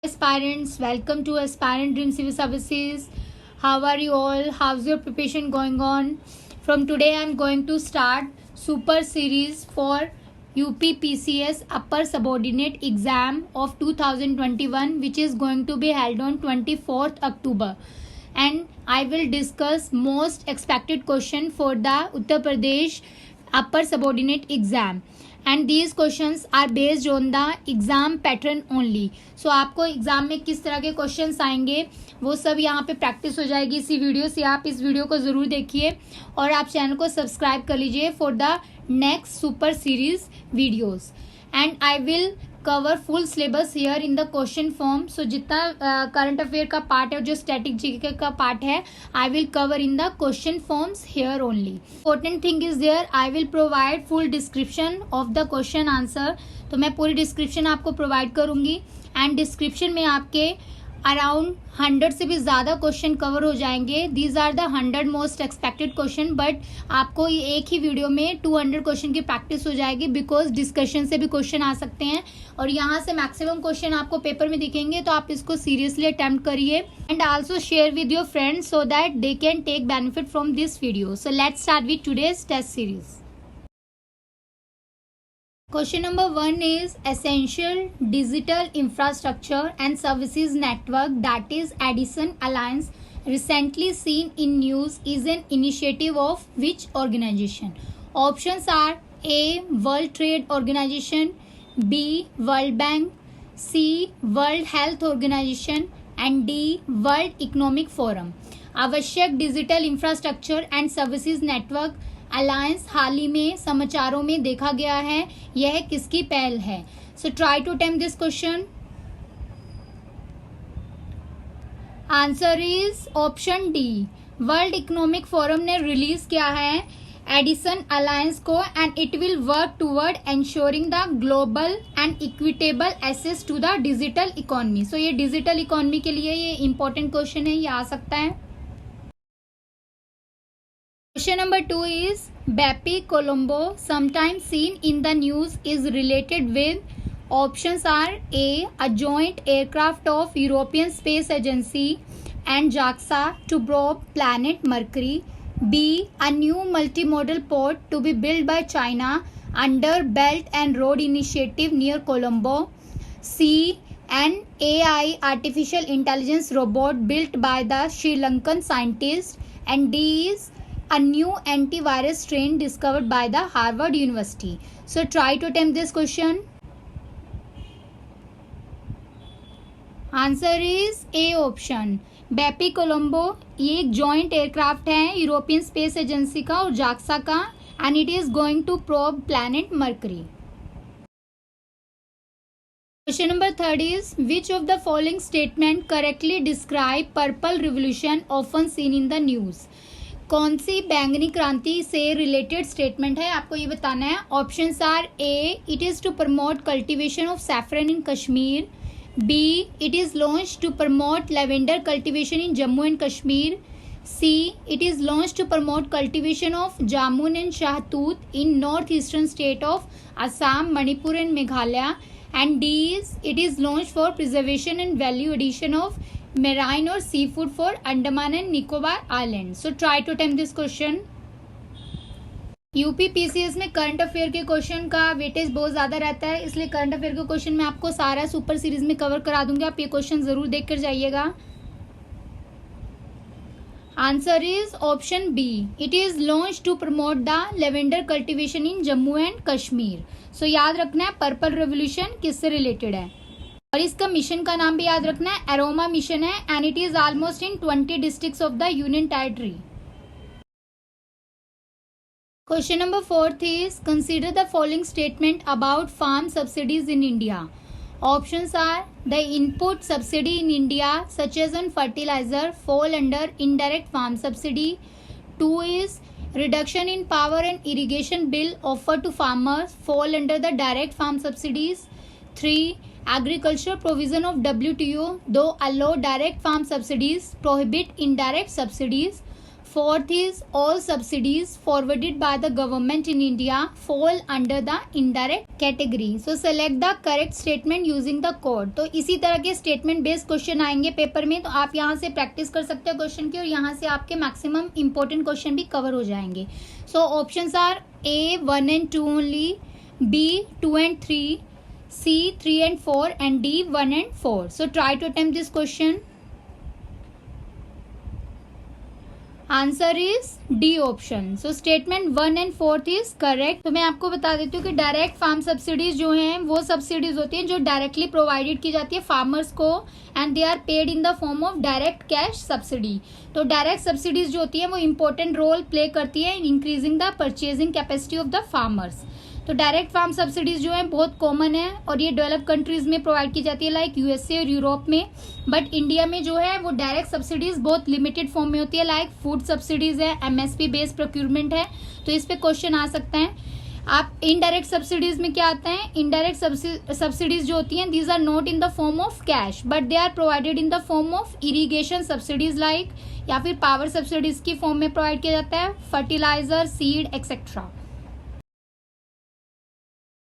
Aspirants, welcome to Aspirant Dream Civil Services. How are you all? How's your preparation going on? From today, I'm going to start super series for UPPCS Upper Subordinate Exam of 2021, which is going to be held on 24th October. And I will discuss most expected question for the Uttar Pradesh Upper Subordinate Exam. And these questions are based on the exam pattern only. So आपको exam में किस तरह के questions आएंगे वो सब यहाँ पे प्रैक्टिस हो जाएगी इसी वीडियो से. आप इस वीडियो को ज़रूर देखिए और आप चैनल को सब्सक्राइब कर लीजिए for the next super series videos. And I will cover full syllabus here in the question form. So जितना करंट अफेयर का पार्ट है और जो स्टैटिक जीके का पार्ट है I will cover in the question forms here only. Important thing is there, I will provide full description of the question answer. तो मैं पूरी डिस्क्रिप्शन आपको प्रोवाइड करूंगी एंड डिस्क्रिप्शन में आपके अराउंड 100 से भी ज़्यादा क्वेश्चन कवर हो जाएंगे. These are the 100 most expected question, but आपको ये एक ही वीडियो में 200 क्वेश्चन की प्रैक्टिस हो जाएगी बिकॉज डिस्कशन से भी क्वेश्चन आ सकते हैं और यहाँ से मैक्सिमम क्वेश्चन आपको पेपर में दिखेंगे. तो आप इसको सीरियसली अटेम्प्ट करिए and also share with your friends so that they can take benefit from this video. So let's start with today's test series. Question number 1 is essential digital infrastructure and services network, that is Edison Alliance, recently seen in news, is an initiative of which organization? Options are A. World Trade Organization, B. World Bank, C. World Health Organization and D. World Economic Forum. आवश्यक digital infrastructure and services network alliance हाल ही में समाचारों में देखा गया है. यह किसकी पहल है? So try to attempt this question. Answer is option D. World economic forum ने रिलीज किया है एडिसन अलायंस को and it will work toward ensuring the global and equitable access to the digital economy. So ये digital economy के लिए ये important question है, ये आ सकता है. Question number 2 is Bepi Colombo, sometimes seen in the news, is related with. Options are A. A joint aircraft of European Space Agency and JAXA to probe planet Mercury. B. A new multimodal port to be built by China under Belt and Road Initiative near Colombo. C. An AI artificial intelligence robot built by the Sri Lankan scientist. And D is a new antivirus strain discovered by the Harvard University. So try to attempt this question. Answer is A option. बेपी Colombo ये एक joint aircraft है European Space Agency का और JAXA का and it is going to probe planet Mercury. Question number 3 is which of the following statement correctly describe purple revolution often seen in the news? कौन सी बैंगनी क्रांति से related statement है आपको ये बताना है. Options are A. It is to promote cultivation of saffron in Kashmir. B. It is launch to promote lavender cultivation in Jammu and Kashmir. C. It is launch to promote cultivation of jamun and shahtoot in north eastern state of Assam, Manipur and Meghalaya. And D is it is launch for preservation and value addition of marine और sea food for Andaman and Nicobar island. So try to attempt this question. UPPCS में current affair के question का weightage बहुत ज़्यादा रहता है, इसलिए current affair के क्वेश्चन मैं आपको सारा सुपर सीरीज में कवर करा दूंगी. आप ये क्वेश्चन ज़रूर देख कर जाइएगा. Answer is option B. It is launch to promote the lavender cultivation in Jammu and Kashmir. So याद रखना है पर्पल रेवोल्यूशन किससे रिलेटेड है और इसका मिशन का नाम भी याद रखना है, एरोमा मिशन है and it is almost in 20 districts of the union territory. Question number 4 is consider the following statement about farm subsidies in India. Options are the input subsidy in India such as on fertilizer fall under indirect farm subsidy. 2 is reduction in power and irrigation bill offered to farmers fall under the direct farm subsidies. 3. Agricultural provision of WTO though allow direct farm subsidies prohibit indirect subsidies. Fourth is all subsidies forwarded by the government in India fall under the indirect category. So select the correct statement using the code. तो इसी तरह के statement based question आएंगे paper में, तो आप यहाँ से प्रैक्टिस कर सकते हो क्वेश्चन की, और यहाँ से आपके मैक्सिमम इंपॉर्टेंट क्वेश्चन भी कवर हो जाएंगे. So options are A 1 and 2 only, B 2 and 3, C 3 and 4, and D 1 and 4. So try to attempt this question. Answer is D option. So statement 1 and 4 is correct. तो मैं आपको बता देती हूँ कि डायरेक्ट फार्म सब्सिडीज जो हैं वो सब्सिडीज होती हैं जो डायरेक्टली प्रोवाइडेड की जाती है फार्मर्स को, and they are paid in the form of direct cash subsidy. तो डायरेक्ट सब्सिडीज जो होती हैं वो इंपॉर्टेंट रोल प्ले करती है in increasing the purchasing capacity of the farmers. तो डायरेक्ट फार्म सब्सिडीज जो है बहुत कॉमन है और ये डेवलप कंट्रीज में प्रोवाइड की जाती है लाइक यूएसए और यूरोप में. बट इंडिया में जो है वो डायरेक्ट सब्सिडीज बहुत लिमिटेड फॉर्म में होती है, लाइक फूड सब्सिडीज है, एमएसपी बेस्ड प्रोक्यूरमेंट है. तो इस पे क्वेश्चन आ सकता है. आप इनडायरेक्ट सब्सिडीज में क्या आता है, इनडायरेक्ट सब्सिडीज जो होती हैं these are not in the form of cash but they are provided in the form of irrigation subsidies like, या फिर पावर सब्सिडीज की फॉर्म में प्रोवाइड किया जाता है, fertilizer, seed etcetera.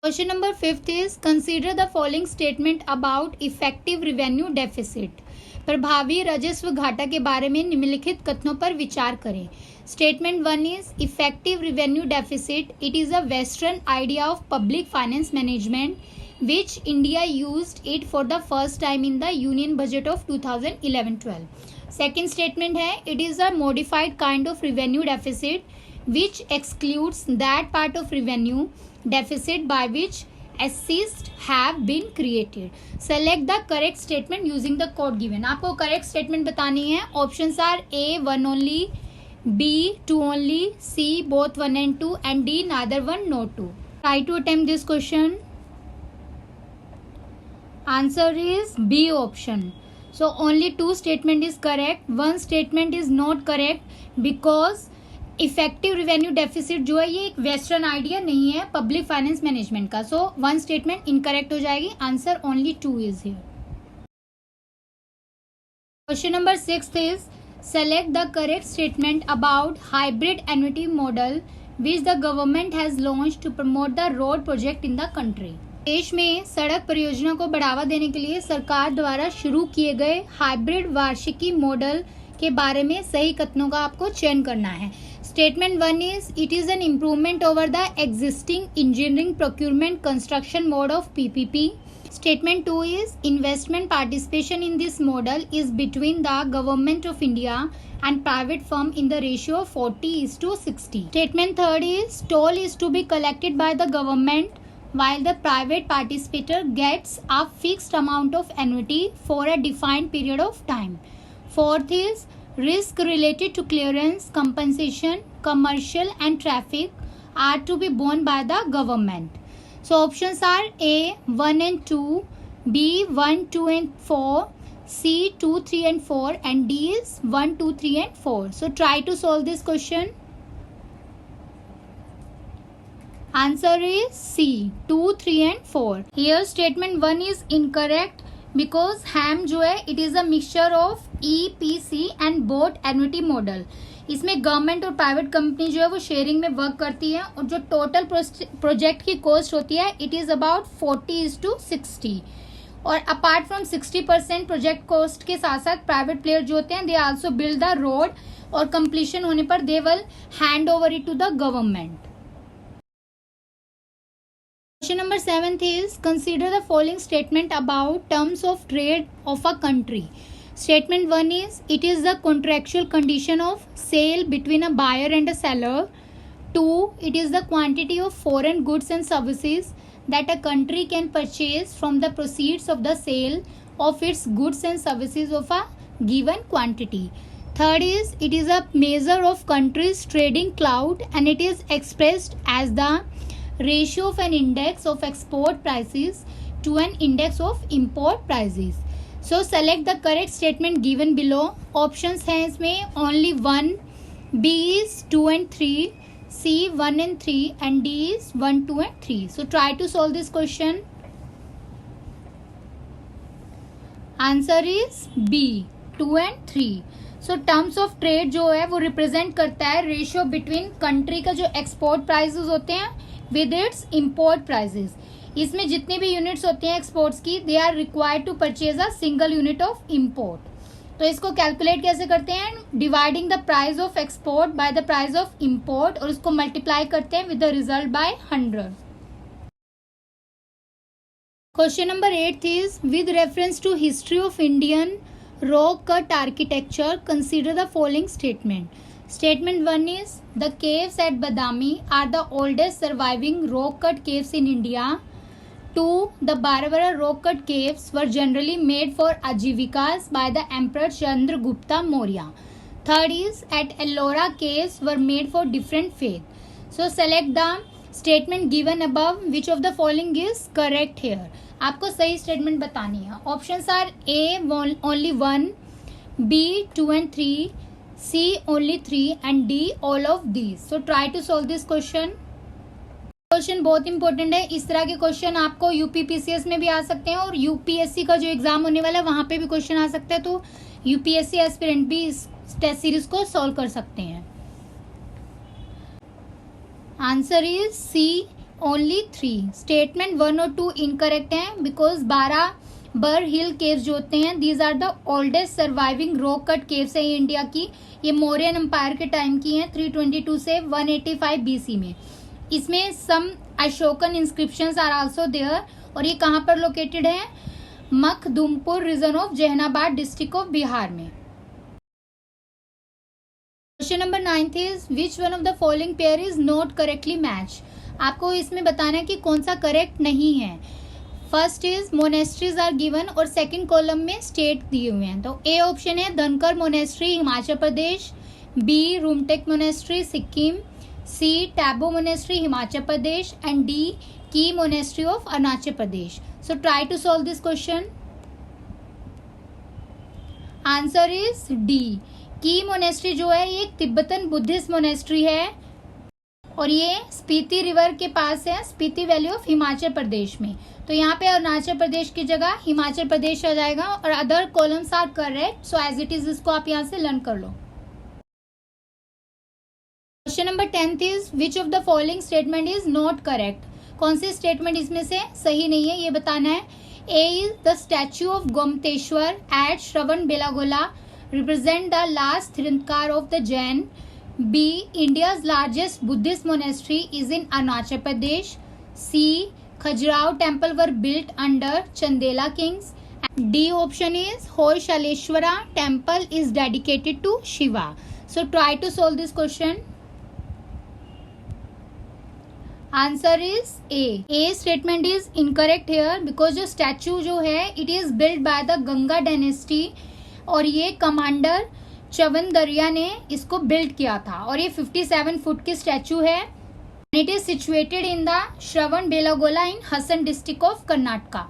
Question number 5 is consider the following statement about effective revenue deficit. प्रभावी राजस्व घाटा के बारे में निम्नलिखित कथनों पर विचार करें. Statement 1 is effective revenue deficit. It is a Western idea of public finance management which India used it for the first time in the Union Budget of 2011-12. Second statement है it is a modified kind of revenue deficit which excludes that part of revenue deficit by which assets have been created. Select the correct statement using the code given. आपको correct statement बतानी है. Options are A 1 only, B 2 only, C both 1 and 2, and D neither 1 nor 2. Try to attempt this question. Answer is B option. So only 2 statement is correct. 1 statement is not correct because effective revenue deficit जो है ये एक western idea नहीं है public finance management का. सो 1 statement incorrect हो जाएगी. Answer only 2 is here. Question number 6 is select the correct statement about hybrid annuity model which the government has launch to promote the road project in the country. देश में सड़क परियोजना को बढ़ावा देने के लिए सरकार द्वारा शुरू किए गए हाइब्रिड वार्षिकी मॉडल के बारे में सही कथनों का आपको चयन करना है. Statement 1 is it is an improvement over the existing engineering procurement construction mode of PPP. Statement 2 is investment participation in this model is between the government of India and private firm in the ratio of 40:60. Statement 3 is toll is to be collected by the government while the private participator gets a fixed amount of annuity for a defined period of time. Fourth is risk related to clearance, compensation, commercial and traffic are to be borne by the government. So options are A 1 and 2, B 1, 2 and 4, C 2, 3 and 4, and D is 1, 2, 3 and 4. So try to solve this question. Answer is C 2, 3 and 4. Here statement 1 is incorrect because HAM जो है it is a mixture of EPC and boat annuity model. इसमें government और private company जो है वो sharing में work करती है और जो टोटल प्रोजेक्ट की कॉस्ट होती है इट इज़ अबाउट 40:60. और अपार्ट फ्रॉम 60% प्रोजेक्ट कॉस्ट के साथ साथ प्राइवेट प्लेयर जो होते हैं they also build the road और कंप्लीशन होने पर they will hand over it to the government. Question number 7 is consider the following statement about terms of trade of a country. Statement 1 is it is the contractual condition of sale between a buyer and a seller. 2. It is the quantity of foreign goods and services that a country can purchase from the proceeds of the sale of its goods and services of a given quantity. Third is it is a measure of country's trading clout and it is expressed as the ratio of an index of export prices to an index of import prices. So select the correct statement given below. Options हैं इसमें only 1, B is 2 and 3, C 1 and 3, and D is 1, 2 and 3. So try to solve this question. Answer is B 2 and 3. So terms of trade जो है वो represent करता है ratio between country का जो export prices होते हैं विद इट्स इंपोर्ट प्राइसेस। इसमें जितनी भी यूनिट्स होती हैं एक्सपोर्ट्स की, they are required to purchase a single unit of import. तो इसको कैलकुलेट कैसे करते हैं, dividing the price of export by the price of import, और उसको मल्टीप्लाई करते हैं with the result by 100। Question number 8 is with reference to history of Indian rock cut architecture consider the following statement. Statement 1 is the caves at Badami are the oldest surviving rock cut caves in India. 2. The Barabara rock cut caves were generally made for ajivikas by the Emperor Chandragupta Maurya. 3rd is at Ellora caves were made for different faith. So select the statement given above. Which of the following is correct here? आपको सही statement बतानी है। Options are A only 1, B 2 and 3, C only 3 and D all of these. So try to solve this question. Question बहुत important है। इस तरह के question आपको यूपीपीसीएस में भी आ सकते हैं और यूपीएससी का जो एग्जाम होने वाला है वहां पे भी क्वेश्चन आ सकता है। तो यूपीएससी एस्पिरेंट भी इस टेस्ट सीरीज को सॉल्व कर सकते हैं। Answer is C only 3। Statement 1 और 2 इनकरेक्ट हैं बिकॉज 12 बर हिल केव्स जो होते हैं these are the oldest surviving rock cut caves है इंडिया की। ये मौर्यन एम्पायर के टाइम की हैं 322 से 185 बीसी में। इसमें some Ashokan inscriptions are also there और ये कहाँ पर लोकेटेड है, Makhdumpur region of Jahanabad district of Bihar में। Question number 9 is which one of the following pair is not correctly match. आपको इसमें बताना है कि कौन सा करेक्ट नहीं है। First is monasteries are given और सेकंड कॉलम में स्टेट दिए हुए हैं। तो ए ऑप्शन है Dhankar monastery Himachal Pradesh, B Rumtek monastery Sikkim, C Tabo monastery Himachal Pradesh and D Key monastery of Arunachal Pradesh. So try to solve this question. Answer is D. Key monastery जो है ये एक तिब्बतन बुद्धिस्ट मोनेस्ट्री है और ये स्पीति रिवर के पास है, स्पीति वैली ऑफ हिमाचल प्रदेश में। तो यहाँ पे अरुणाचल प्रदेश की जगह हिमाचल प्रदेश आ जाएगा और other columns are correct. So as it is इसको आप यहाँ से लर्न कर लो। Question number 10 is which of the following statement is not correct. कौन सी स्टेटमेंट इसमें से सही नहीं है ये बताना है। A is the statue of Gomateshwara at Shravanabelagola represent the last tirthankara of the Jain. B. India's largest Buddhist monastery is in Arunachal Pradesh. C. Khajuraho temple were built under Chandela kings. And D option is Hoyshaleshwara temple is dedicated to Shiva. So try to solve this question. Answer is A. A statement is incorrect here because जो statue जो है it is built by the Ganga dynasty और ये commander Chyavan दरिया ने इसको build किया था और ये 57 फुट की स्टैचू है। It is situated in the Shravanabelagola in Hassan district of Karnataka.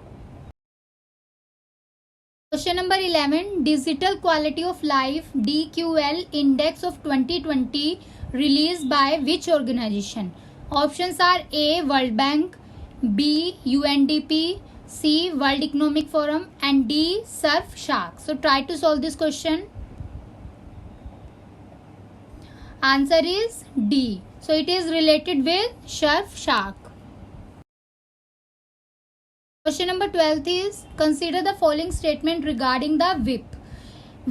Question number 11 digital quality of life DQL index of 2020 release by which organization. Options are A world bank, B UNDP, C world economic forum and D Surfshark. So try to solve this question. Answer is D. So it is related with Surf Shark. Question number 12 is consider the following statement regarding the whip.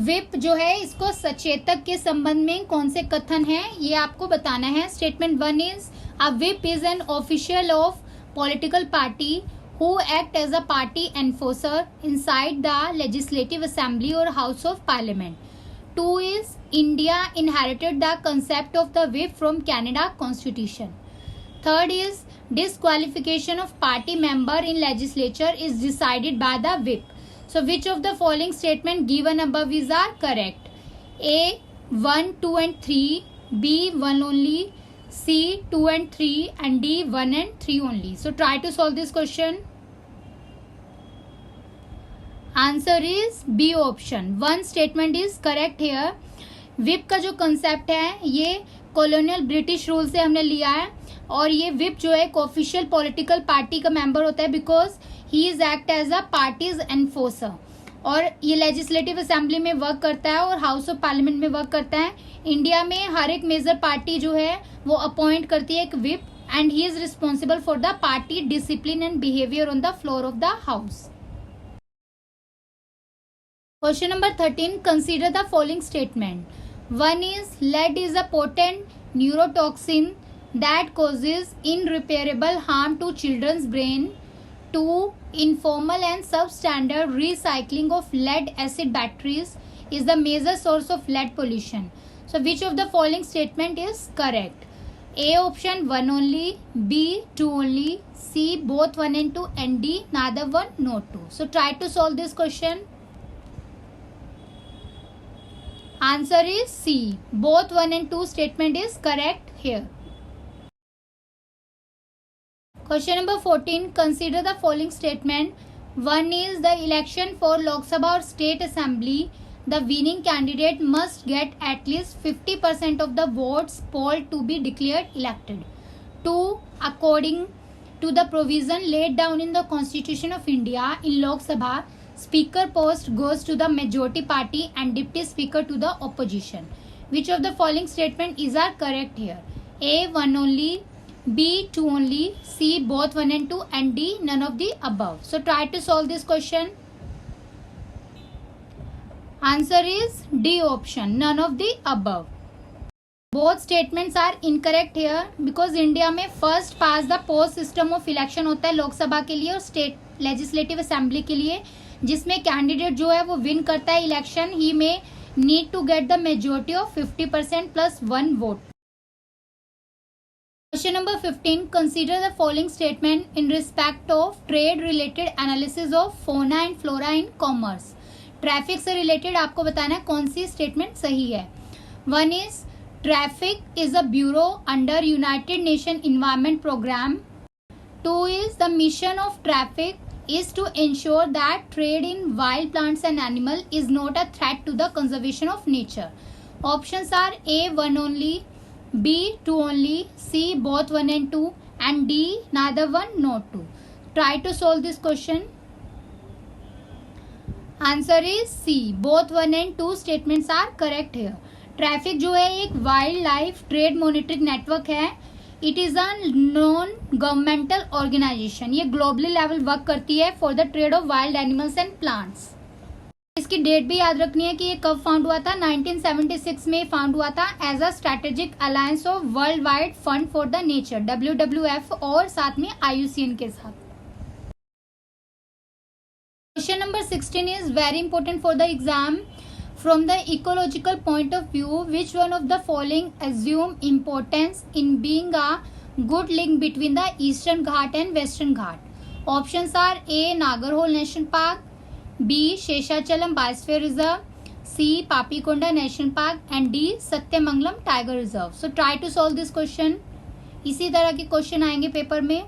whip जो है इसको सचेतक के संबंध में कौन से कथन है ये आपको बताना है। Statement 1 is a whip is an official of political party who act as a party enforcer inside the legislative assembly or house of parliament. 2 is India inherited the concept of the whip from Canada Constitution. 3rd is disqualification of party member in legislature is decided by the whip. So which of the following statement given above is are correct? A 1, 2 and 3, B 1 only, C 2 and 3 and D 1 and 3 only. So try to solve this question. Answer is B option. 1 statement is correct here. Whip का जो concept है ये colonial British rule से हमने लिया है और ये विप जो है एक ऑफिशियल पॉलिटिकल पार्टी का मेंबर होता है because he is act as a party's enforcer और ये लेजिस्लेटिव असेंबली में वर्क करता है और हाउस ऑफ पार्लियामेंट में वर्क करता है। इंडिया में हर एक मेजर पार्टी जो है वो अपॉइंट करती है एक whip, and he is responsible for the party discipline and behaviour on the floor of the house. Question number 13. Consider the following statement. 1 is lead is a potent neurotoxin that causes irreparable harm to children's brain. 2. Informal and substandard recycling of lead acid batteries is the major source of lead pollution. So which of the following statement is correct? A option 1 only, B 2 only, C both 1 and 2, and D neither 1 nor 2. So try to solve this question. Answer is C. Both 1 and 2 statement is correct here. Question number 14. Consider the following statement. 1 is the election for Lok Sabha or State Assembly. The winning candidate must get at least 50% of the votes polled to be declared elected. 2. According to the provision laid down in the Constitution of India, in Lok Sabha, Speaker post goes to the majority party and Deputy Speaker to the opposition. Which of the following statement is are correct here? A 1 only, B 2 only, C both 1 and 2, and D none of the above. So try to solve this question. Answer is D option, none of the above. Both statements are incorrect here because India में first past the post system of election होता है लोकसभा के लिए और state legislative assembly के लिए, जिसमें candidate जो है वो विन करता है election, he may need to get the majority of 50% plus 1 vote. Question number 15. Consider the following statement in respect of trade related analysis of fauna and flora in commerce. Traffic से related आपको बताना है कौन सी statement सही है. 1 is traffic is a bureau under United Nations Environment Program. 2 is the mission of traffic is to ensure that trade in wild plants and animal is not a threat to the conservation of nature. Options are A 1 only, B 2 only, C both 1 and 2, and D neither 1 nor 2. Try to solve this question. Answer is C. Both 1 and 2 statements are correct here. Traffic जो है एक wild life trade monitoring network है. It is a non governmental organization. ये globally level work करती है for the trade of wild animals and plants. इसकी date भी याद रखनी है कि ये कब फाउंड हुआ था. 1976 में फाउंड हुआ था as a strategic alliance of world wide fund for the nature WWF और साथ में IUCN के साथ. Question number 16 is very important for the exam. From the ecological point of view, which one of the following assume importance in being a good link between the Eastern Ghat and Western Ghat? Options are A. Nagarhole National Park, B. Sheshachalam Biosphere Reserve, C. Papikonda National Park, and D. Satyamangalam Tiger Reserve. So try to solve this question. इसी तरह के question आएंगे paper में.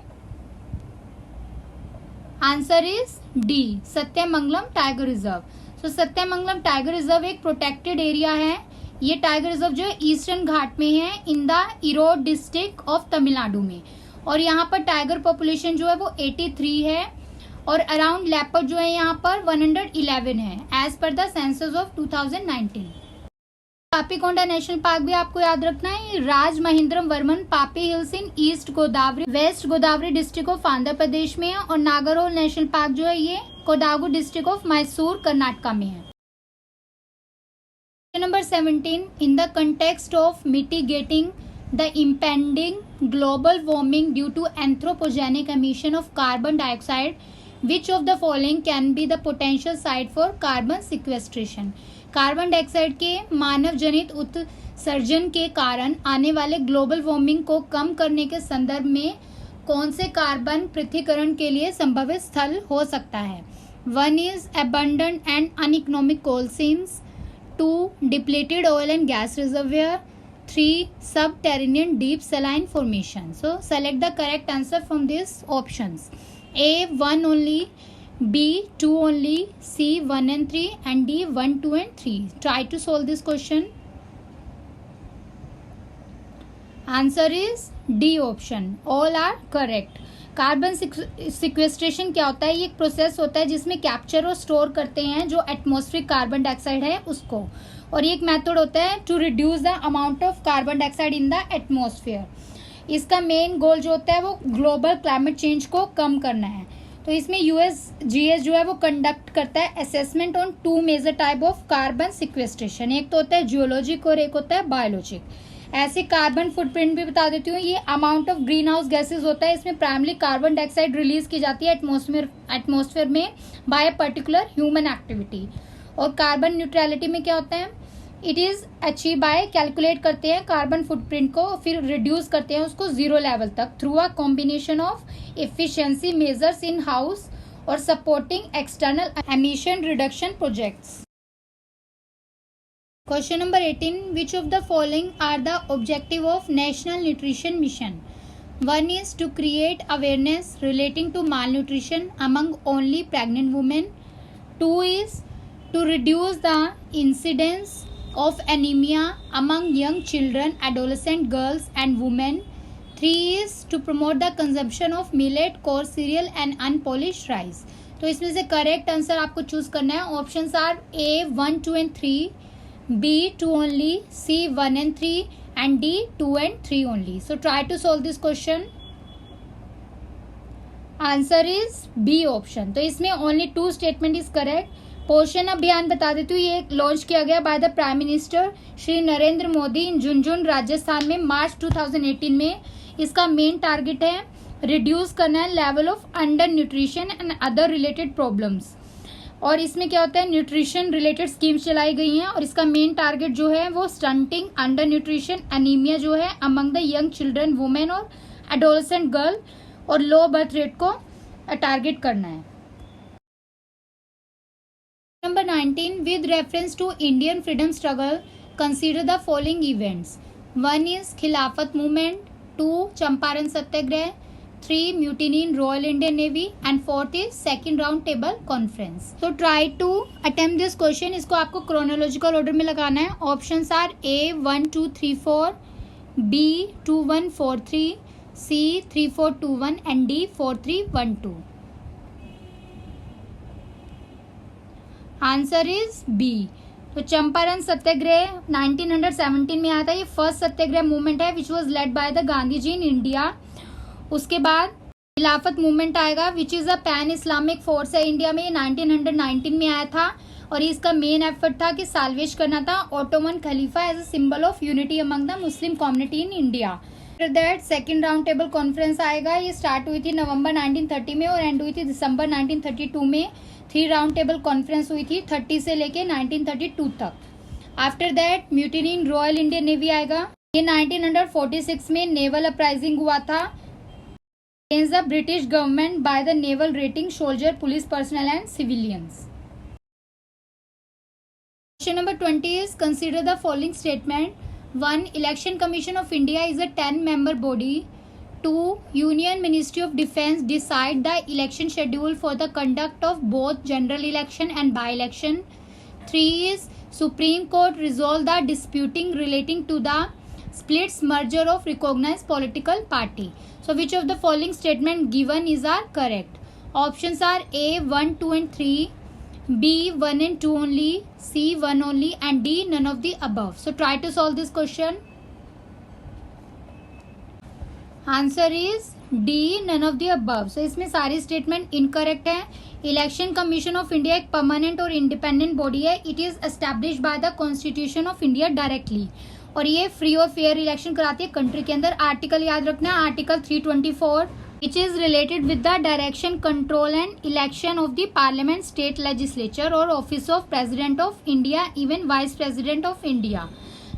Answer is D, Sathyamangalam tiger reserve. तो Sathyamangalam tiger reserve एक protected area है. ये tiger reserve जो है ईस्टर्न घाट में है in the Erode district of Tamil Nadu में. और यहाँ पर टाइगर पॉपुलेशन जो है वो 83 है और अराउंड लेपर्ड जो है यहाँ पर 111 है एज पर the census of 2019. Papikonda national park भी आपको याद रखना है. Rajamahendravaram Papi hills in east Godavari west Godavari district of Andhra Pradesh में है. और नागरहोल नेशनल पार्क जो है ये कोडागु डिस्ट्रिक्ट ऑफ मैसूर कर्नाटका में है. Number 17. In the context of mitigating the impending global warming due to anthropogenic emission of carbon dioxide, which of the following can be the potential site for carbon sequestration. Carbon dioxide के मानव जनित उत्सर्जन के कारण आने वाले global warming को कम करने के संदर्भ में कौन से कार्बन पृथक्करण के लिए संभावित स्थल हो सकता है. 1 is abundant and uneconomic coal seams, 2 depleted oil and gas reservoir, 3 subterranean deep saline formation. So select the correct answer from these options. A 1 only, B 2 only, C 1 and 3, and D 1 2 and 3. Try to solve this question. Answer is D option. All are correct. Carbon sequestration क्या होता है? ये एक process होता है जिसमें capture और store करते हैं जो एटमॉस्फेरिक कार्बन डाइऑक्साइड है उसको, और ये एक मेथड होता है to reduce the amount of carbon dioxide in the atmosphere. इसका मेन गोल जो होता है वो ग्लोबल क्लाइमेट चेंज को कम करना है। तो इसमें यूएसजीएस जो है वो कंडक्ट करता है assessment on 2 major type of carbon sequestration. एक तो होता है जियोलॉजिक और एक होता है बायोलॉजिक। ऐसे कार्बन फुटप्रिंट भी बता देती हूँ। ये amount of green house gases होता है, इसमें प्राइमरी कार्बन डाइऑक्साइड रिलीज की जाती है एटमॉस्फेयर में by a particular human activity. और कार्बन न्यूट्रलिटी में क्या होता है? It is achieve by calculate करते हैं कार्बन फुटप्रिंट को, फिर रिड्यूस करते हैं उसको 0 लेवल तक through a combination of efficiency measures in house और supporting external emission reduction projects. Question number 18. Which of the following are the objective of National Nutrition Mission? 1 is to create awareness relating to malnutrition among only pregnant women. 2 is to reduce the incidence of anemia among young children, adolescent girls and women. 3 is to promote the consumption of millet, coarse cereal and unpolished rice. तो इसमें से correct answer आपको choose करना है। Options are A 1, 2 and 3, B 2 only, C 1 and 3 and D 2 and 3 only. So try to solve this question. Answer is B option. तो इसमें only 2 statement is correct. पोषण अभियान बता देती हूँ, ये लॉन्च किया गया by the prime minister Shri Narendra Modi in Jhunjhunu Rajasthan में मार्च 2018 में। इसका मेन टारगेट है रिड्यूस करना है level of under nutrition and other related problems. और इसमें क्या होता है? न्यूट्रिशन रिलेटेड स्कीम्स चलाई गई हैं और इसका मेन टारगेट जो है वो स्टंटिंग, अंडर न्यूट्रिशन, एनीमिया जो है among the young children, women और एडोलेसेंट गर्ल और लो बर्थ रेट को टारगेट करना है। Number 19. With reference to Indian freedom struggle consider the following events. 1 is Khilafat movement, 2 Champaran Satyagraha, 3 mutiny in Royal Indian Navy and 4th is second round table conference. So try to attempt this question. इसको आपको chronological order में लगाना है। Options are A 1 2 3 4, B 2 1 4 3, C 3 4 2 1 and D 4 3 1 2. Answer is B. तो चंपारण सत्याग्रह 1917 में आया था। ये फर्स्ट सत्याग्रह मूवमेंट है which was led by the Gandhi ji in India. उसके बाद खिलाफत मूवमेंट आएगा which is a pan Islamic force है इंडिया में, 1919 में आया था और इसका मेन एफर्ट था कि साल्वेज करना था ऑटोमन खलीफा as a symbol of unity among the Muslim community in India. After that second round table conference आएगा। ये स्टार्ट हुई थी नवंबर 1930 में और एंड हुई थी दिसंबर 1932 में। 3 राउंड टेबल कॉन्फ्रेंस हुई थी 30 से लेके 1932 तक। After that mutiny in royal Indian navy आएगा। ये 1946 में नेवल अपराइजिंग हुआ था against the British government by the naval rating soldier, police personnel and civilians. Question number 20 is consider the following statement. 1. Election Commission of India is a 10-member body. 2. Union Ministry of Defence decide the election schedule for the conduct of both general election and by-election. 3 is Supreme Court resolve the disputing relating to the splits merger of recognized political party. So which of the following statement given is are correct? Options are A 1 2 and 3, B 1 and 2 only, C 1 only and D none of the above. So try to solve this question. Answer is D none of the above. So इसमें सारी statement incorrect है। Election commission of India एक permanent और independent body है। It is established by the constitution of India directly और ये free और fair election कराती है कंट्री के अंदर। आर्टिकल याद रखना, article 324 which is related with the direction, control and election of the parliament, state legislature और office of president of India, even vice president of India.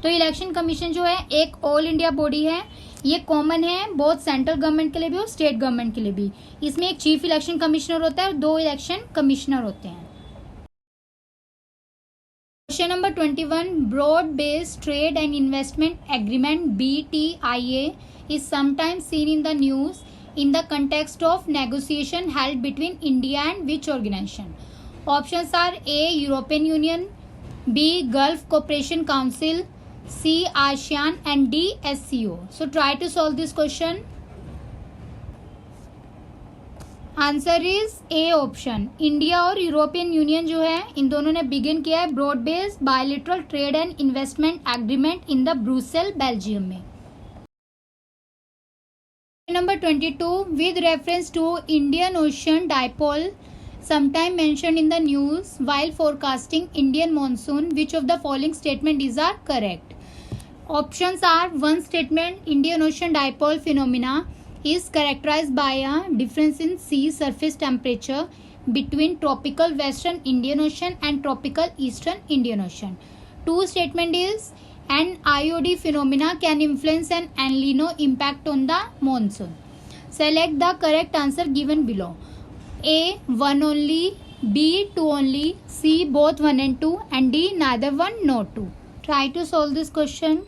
तो इलेक्शन कमीशन जो है एक ऑल इंडिया बॉडी है। ये common है both central government के लिए भी और स्टेट गवर्नमेंट के लिए भी। इसमें एक चीफ इलेक्शन कमिश्नर होता है और 2 इलेक्शन कमिश्नर होते हैं। Question number 21. Broad-based Trade and Investment Agreement (BTIA) is sometimes seen in the news in the context of negotiation held between India and which organization? Options are A. European Union, B. Gulf Cooperation Council, C. ASEAN and D. SCO. So try to solve this question. Answer is A option. India और European Union जो है इन दोनों ने begin किया है broad based bilateral trade and investment agreement in the Brussels Belgium में। Number 22 with reference to Indian Ocean dipole sometime mentioned in the news while forecasting Indian monsoon, which of the following statement is are correct? Options are: one statement, Indian Ocean dipole phenomena is characterized by a difference in sea surface temperature between tropical western Indian Ocean and tropical eastern Indian Ocean. Two statement is an IOD phenomena can influence an El Nino impact on the monsoon. Select the correct answer given below. A, 1 only, B, 2 only, C, both 1 and 2, and D, neither 1 nor 2. Try to solve this question.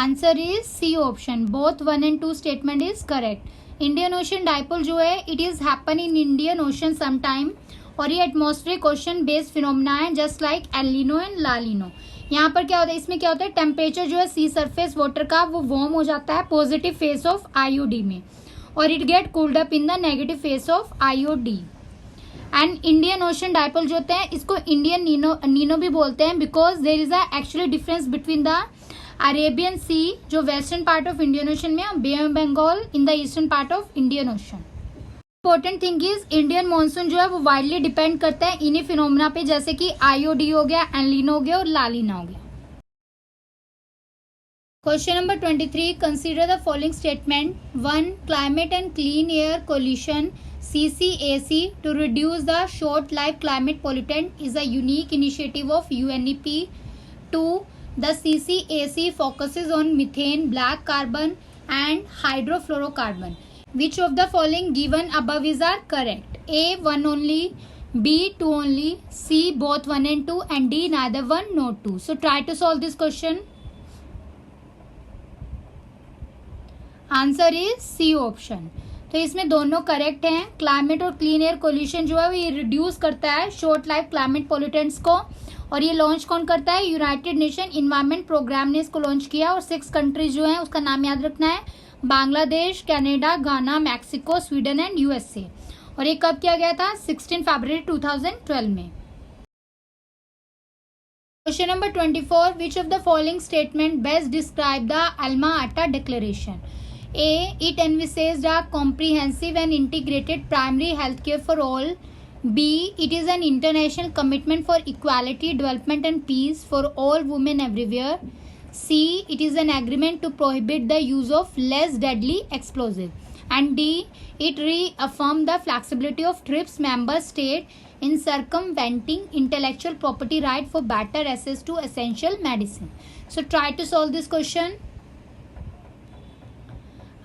Answer is C option. Both 1 and 2 statement is correct. Indian Ocean dipole जो है it is happen in Indian Ocean sometime और ये atmospheric ocean based phenomena है just like El Nino and La Nino. यहाँ पर क्या होता है, इसमें क्या होता है, टेम्परेचर जो है सी सरफेस वाटर का वो वार्म हो जाता है पॉजिटिव फेस ऑफ आईओडी में और it get cooled up in the negative phase of IOD. And Indian ocean dipole जो होते हैं इसको इंडियन नीनो भी बोलते हैं because there is a actually difference between the Arabian sea जो western part of Indian ocean में और bay of Bengal in the eastern part of Indian ocean. Important thing is Indian monsoon जो है वो widely depend करता है इन्हीं phenomena पे जैसे कि आईओडी हो गया, एल नीनो हो गया और ला नीना हो गया। Question number 23, consider the following statement. 1, climate and clean air coalition CCAC to reduce the short life climate pollutant is a unique initiative of UNEP. 2, the CCAC focuses on methane, black carbon and hydrofluorocarbon. Which of the following given above is are correct? A, 1 only, B, 2 only, C, both 1 and 2, and D, neither 1 nor 2. So try to solve this question. Answer is C option. तो इसमें दोनों correct हैं। Climate और clean air pollution जो है वो ये reduce करता है शॉर्ट लाइफ क्लाइमेट पोल्यूटेंट्स को और ये लॉन्च कौन करता है, यूनाइटेड नेशन इन्वायरमेंट प्रोग्राम ने इसको लॉन्च किया और 6 कंट्रीज जो है उसका नाम याद रखना है, Bangladesh, Canada, Ghana, Mexico, Sweden and USA. और ये कब किया गया था, 16 फरवरी 2012 में। Question number 24, which of the following statement best describe the Alma Ata declaration. A, it envisages a comprehensive and integrated primary health care for all. B, it is an international commitment for equality, development and peace for all women everywhere. C, it is an agreement to prohibit the use of less deadly explosive. And D, it reaffirms the flexibility of TRIPS member state in circumventing intellectual property right for better access to essential medicine. So try to solve this question.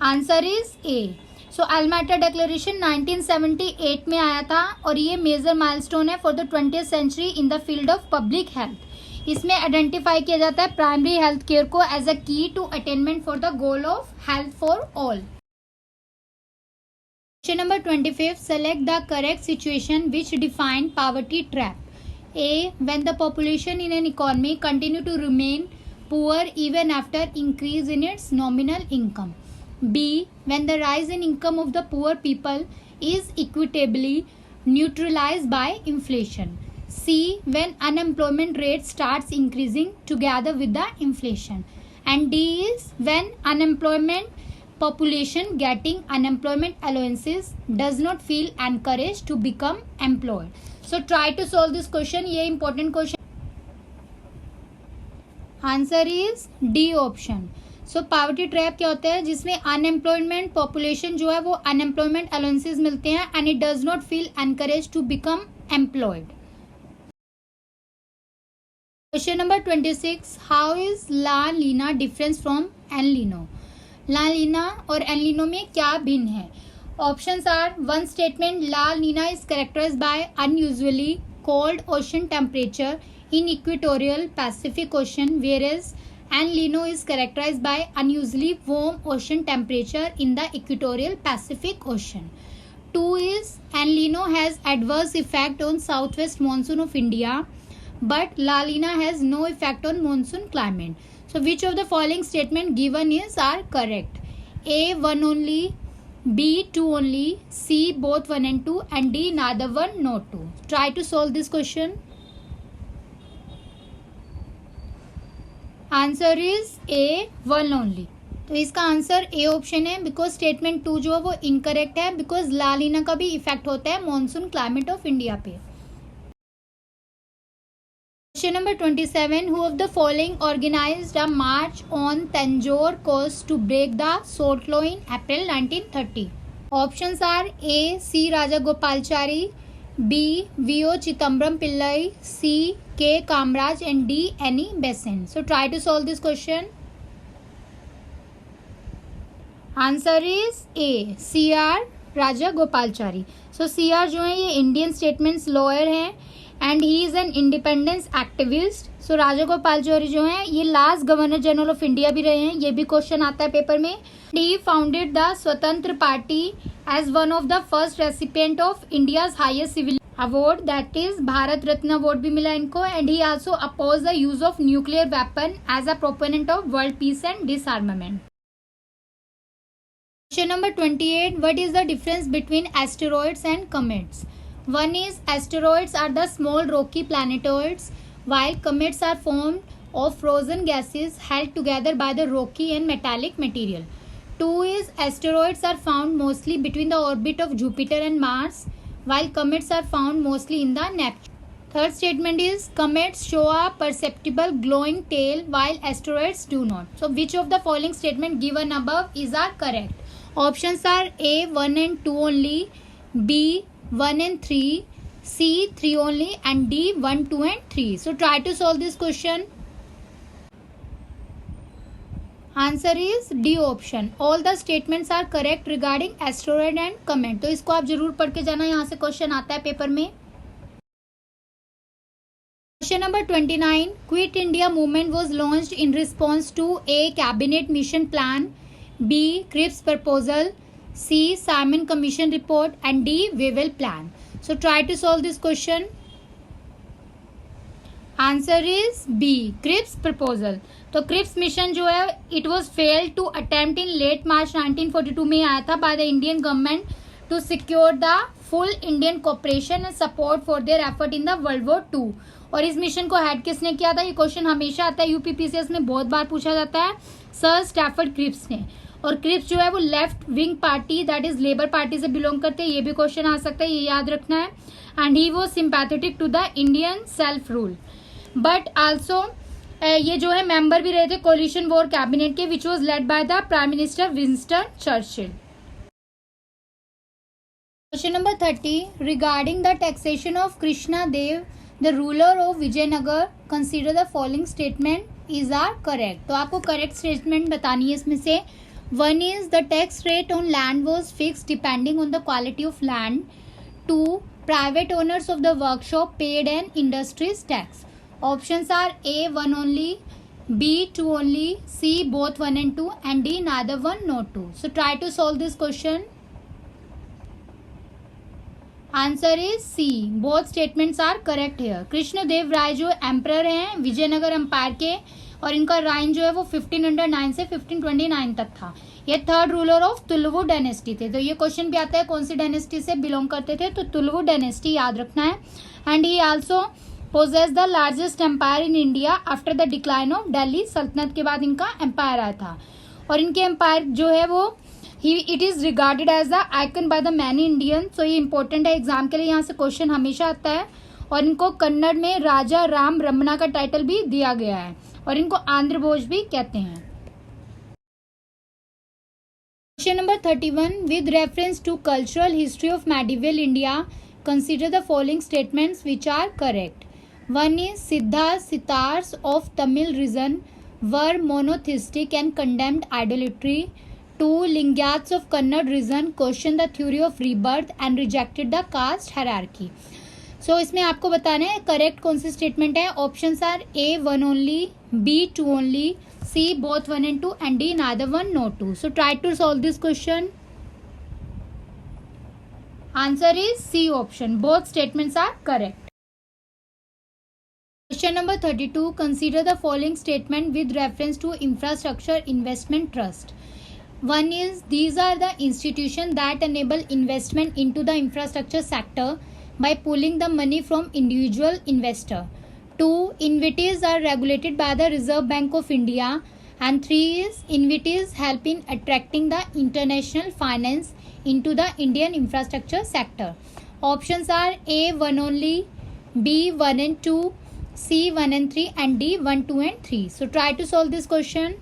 Answer is A. So Alma Ata declaration 1978 में आया था और ये major milestone है for the 20th century in the field of public health. इसमें identify किया जाता है प्राइमरी हेल्थ केयर को as a key to attainment for the goal of health for all. Question number 25, select the correct situation which define poverty trap. A, when the population in an economy continue to remain poor even after increase in its nominal income. B, when the rise in income of the poor people is equitably neutralized by inflation. C, when unemployment rate starts increasing together with the inflation. And D is when unemployment population getting unemployment allowances does not feel encouraged to become employed. So try to solve this question. ये important question. Answer is D option. So poverty trap क्या होता है, जिसमें unemployment population जो है वो unemployment allowances मिलते हैं and it does not feel encourage to become employed. Question number 26, how is La Nina difference from El Nino. La Nina और एल नीनो में क्या भिन्न है। Options are, 1 statement, La Nina is characterized by unusually cold ocean temperature in equatorial pacific ocean, whereas El Nino is characterized by unusually warm ocean temperature in the equatorial Pacific Ocean. 2 is El Nino has adverse effect on southwest monsoon of India, but La Nina has no effect on monsoon climate. So which of the following statement given is are correct? A, 1 only, B 2 only, C both 1 and 2, and D neither 1 nor 2. Try to solve this question. Answer is A 1 only. तो इसका answer A option है, because statement 2 जो है वो incorrect है, because ला नीना का भी effect होता है मॉनसून क्लाइमेट ऑफ इंडिया पे. Question number 27. Who of the following organized a march on Tanjore coast to break the salt law in April 1930? Options are A C Raja Gopalachari, B V O Chidambaram Pillai, C K. Kamraj, and D. Annie Besant. So try to solve this question. Answer is A. C.R. Raja Gopalchari. So C.R. जो है ये Indian statements lawyer हैं and he is an independence activist. So Rajagopalachari जो है ये last governor general of India भी रहे हैं, ये भी क्वेश्चन आता है पेपर में. He founded the Swatantra party as one of the first recipient of India's highest civil award, that is Bharat Ratna award भी मिला इनको. And he also oppose the use of nuclear weapon as a proponent of world peace and disarmament. Question number 28. What is the difference between asteroids and comets? One is asteroids are the small rocky planetoids, while comets are formed of frozen gases held together by the rocky and metallic material. Two is asteroids are found mostly between the orbit of Jupiter and Mars, while comets are found mostly in the Neptune. Third statement is comets show a perceptible glowing tail while asteroids do not. So which of the following statement given above is are correct? Options are A 1 and 2 only, B 1 and 3, C 3 only, and D 1, 2 and 3. So try to solve this question. Answer is D option. All the statements are correct regarding asteroid and comet. तो इसको आप जरूर पढ़ के जाना, यहाँ से question आता है पेपर में. Question number 29. Quit India movement was launched in response to a cabinet mission plan, B Cripps proposal, C Simon commission report, and D Wavell plan. So try to solve this question. Answer is B Cripps proposal. तो Cripps mission जो है it was failed to attempt in late March 1942 में आया था by the Indian government to secure the full Indian cooperation and support for their effort in the world war 2. और इस mission को head किसने किया था? ये क्वेश्चन हमेशा आता है यूपीपीसीएस में, बहुत बार पूछा जाता है. सर स्टैफर्ड क्रिप्स ने. और क्रिप्स जो है वो left wing party that is labour party से बिलोंग करते हैं, ये भी क्वेश्चन आ सकता है, ये याद रखना है. And he was sympathetic to the Indian self rule, but also ये जो है मेंबर भी रहे थे कोलिशन वॉर कैबिनेट के, which was led by the prime minister Winston Churchill. Question number 30. Regarding the taxation of Krishna Deva the ruler of Vijayanagar, consider the following statement is are correct. तो आपको correct statement बतानी है इसमें से. One is the tax rate on land was fix depending on the quality of land. Two, private owners of the workshop paid an industries tax. Options are A 1 only, B 2 only, C both 1 and 2, and D neither 1 nor 2. So try to solve this question. Answer is C. Both statements are correct here. Krishnadeva Raya जो emperor हैं Vijayanagar empire के, और इनका राइन जो है वो 1509 से 1529 तक था. ये थर्ड रूलर ऑफ तुलुवु डायनेस्टी थे. तो ये क्वेश्चन भी आता है कौन सी डायनेस्टी से बिलोंग करते थे, तो तुलुवु डायनेस्टी याद रखना है. And he also possess the largest empire in India after the decline of Delhi सल्तनत के बाद इनका एम्पायर आया था. और इनके एम्पायर जो है वो it is regarded as the icon by the many Indian. So ये इंपॉर्टेंट है एग्जाम के लिए, यहाँ से क्वेश्चन हमेशा आता है. और इनको कन्नड़ में राजा राम रमना का टाइटल भी दिया गया है, और इनको आंध्र भोज भी कहते हैं. Question number 31. With reference to cultural history of medieval India, consider the following statements which are correct. One is Siddha Sitars of Tamil region were monotheistic and condemned idolatry. Two, Lingyats of Kannada region questioned the theory of rebirth and rejected the caste hierarchy. So इसमें आपको बताना है correct कौन सी statement है. Options are A 1 only, B 2 only, C both 1 and 2, and D neither 1 nor 2. So try to solve this question. Answer is C option. Both statements are correct. Question number 32. Consider the following statement with reference to infrastructure investment trust. One is, these are the institutions that enable investment into the infrastructure sector by pooling the money from individual investor. 2. Invitees are regulated by the Reserve Bank of India. And 3 is, invitees help in attracting the international finance into the Indian infrastructure sector. Options are A 1 only, B 1 and 2, C 1 and 3, and D 1, 2 and 3. So try to solve this question.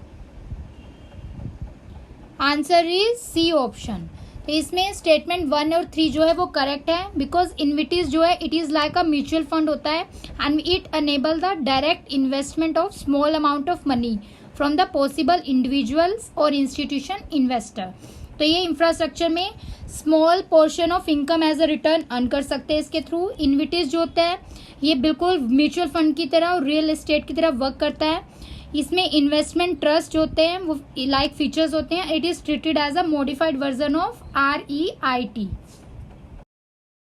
Answer is C option. तो इसमें statement 1 और 3 जो है वो correct है, because InvITs जो है it is like a mutual fund होता है and it enable the direct investment of small amount of money from the possible individuals और इंस्टीट्यूशन इन्वेस्टर. तो ये इंफ्रास्ट्रक्चर में small portion of income as a return earn कर सकते हैं इसके थ्रू. इन्विटीज जो होता है ये बिल्कुल म्यूचुअल फंड की तरह और रियल एस्टेट की तरह वर्क करता है. इसमें इन्वेस्टमेंट ट्रस्ट जो होते हैं वो लाइक फीचर्स होते हैं. It is treated as a modified version of REIT.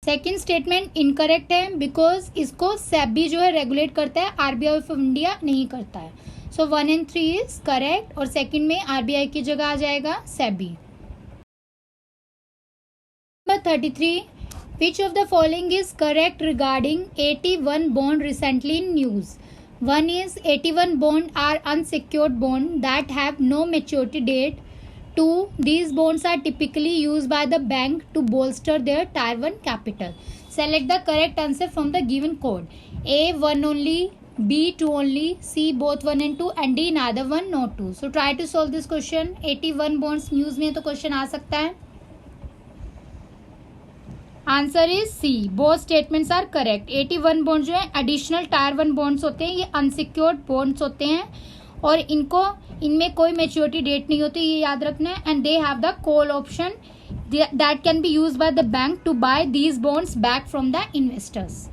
Second statement incorrect है बिकॉज इसको सेबी जो है रेगुलेट करता है, RBI ऑफ इंडिया नहीं करता है. सो 1 and 3 इज करेक्ट और सेकेंड में RBI की जगह आ जाएगा SEBI. Number 33, which of the following is correct regarding 81 bond recently in news. One is, 81 bonds are unsecured bonds that have no maturity date. 2. These bonds are typically used by the bank to bolster their Tier 1 capital. Select the correct answer from the given code. A 1 only, B 2 only, C both 1 and 2, and D neither 1 nor 2. So try to solve this question. 81 bonds news में तो question आ सकता है. Answer is C, both statements are correct. 81 bond जो है additional tyre 1 bonds होते हैं, ये अनसिक्योर्ड बॉन्ड्स होते हैं और इनमें कोई मेच्योरिटी डेट नहीं होती, ये याद रखना है. And they have the call option that can be used by the bank to buy these bonds back from the investors.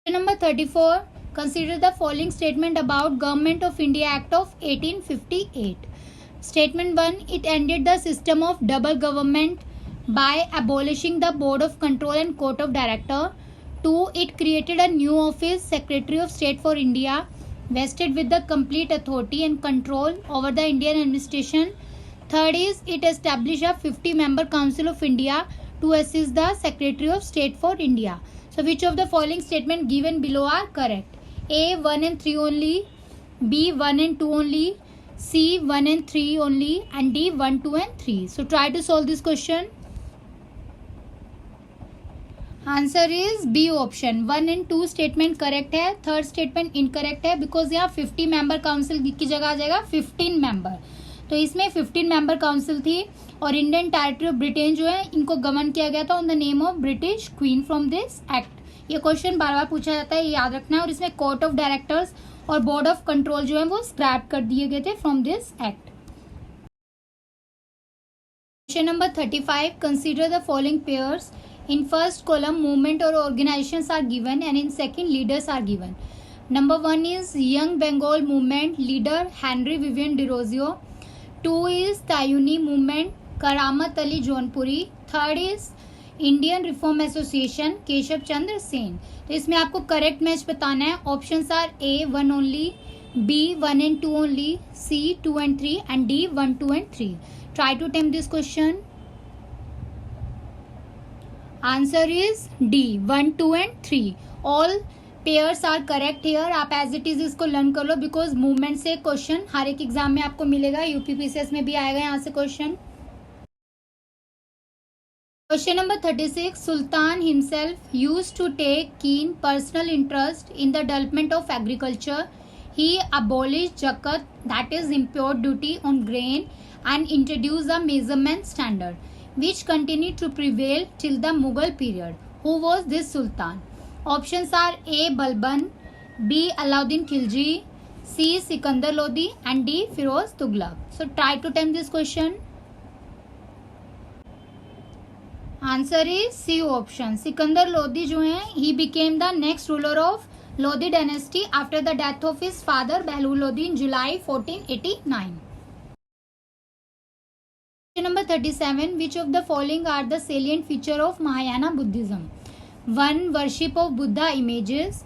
Number 34, consider the following statement about government of India act of 1858. Statement 1, it ended the system of double government by abolishing the Board of Control and Court of Director. 2. It created a new office, Secretary of State for India, vested with the complete authority and control over the Indian administration. 3rd is, it established a 50-member Council of India to assist the Secretary of State for India. So which of the following statement given below are correct? A 1 and 3 only, B 1 and 2 only, C 1 and 3 only, and D 1, 2 and 3. So try to solve this question. Answer is B option. 1 and 2 statement correct है, third statement incorrect है because यहाँ 50 member council की जगह आ जाएगा 15 member. तो इसमें 15 member council थी और इंडियन टेरिटरी ऑफ ब्रिटेन जो है इनको गवर्न किया गया था on the name of British queen from this act. ये क्वेश्चन बार बार पूछा जाता है, ये याद रखना है. और इसमें कोर्ट ऑफ डायरेक्टर्स और बोर्ड ऑफ कंट्रोल जो है वो स्क्रैप कर दिए गए थे from this act. Question number 35, consider the following pairs. In first column, movement or organizations are given, and in second, leaders are given. Number 1 is Young Bengal Movement, leader Henry Vivian DeRozio. 2 is Tayuni Movement, Karamat Ali Jaunpuri. 3rd is Indian Reform Association, Keshav Chandra Sen. तो इसमें आपको correct match बताना है. Options are A 1 only, B 1 and 2 only, C 2 and 3, and D 1, 2 and 3. Try to attempt this question. Answer is D 1, 2 and 3. All pairs are correct here. आप as it is इसको learn कर लो because movement से question हर एक exam में आपको मिलेगा. यूपीपीसीएस में भी आएगा यहाँ से question. Question number 36, sultan himself used to take keen personal interest in the development of agriculture. He abolished जकत, that is import duty on grain, and introduced a measurement standard which continued to prevail till the Mughal period. Who was this Sultan? Options are A. Balban, B. Alauddin Khilji, C. Sikandar Lodi, and D. Firoz Tughlaq. So try to attempt this question. Answer is C option. Sikandar Lodi जो हैं he became the next ruler of Lodi dynasty after the death of his father Behlul Lodi in July 1489. Question number 37, which of the following are the salient feature of Mahayana Buddhism? 1. Worship of Buddha images.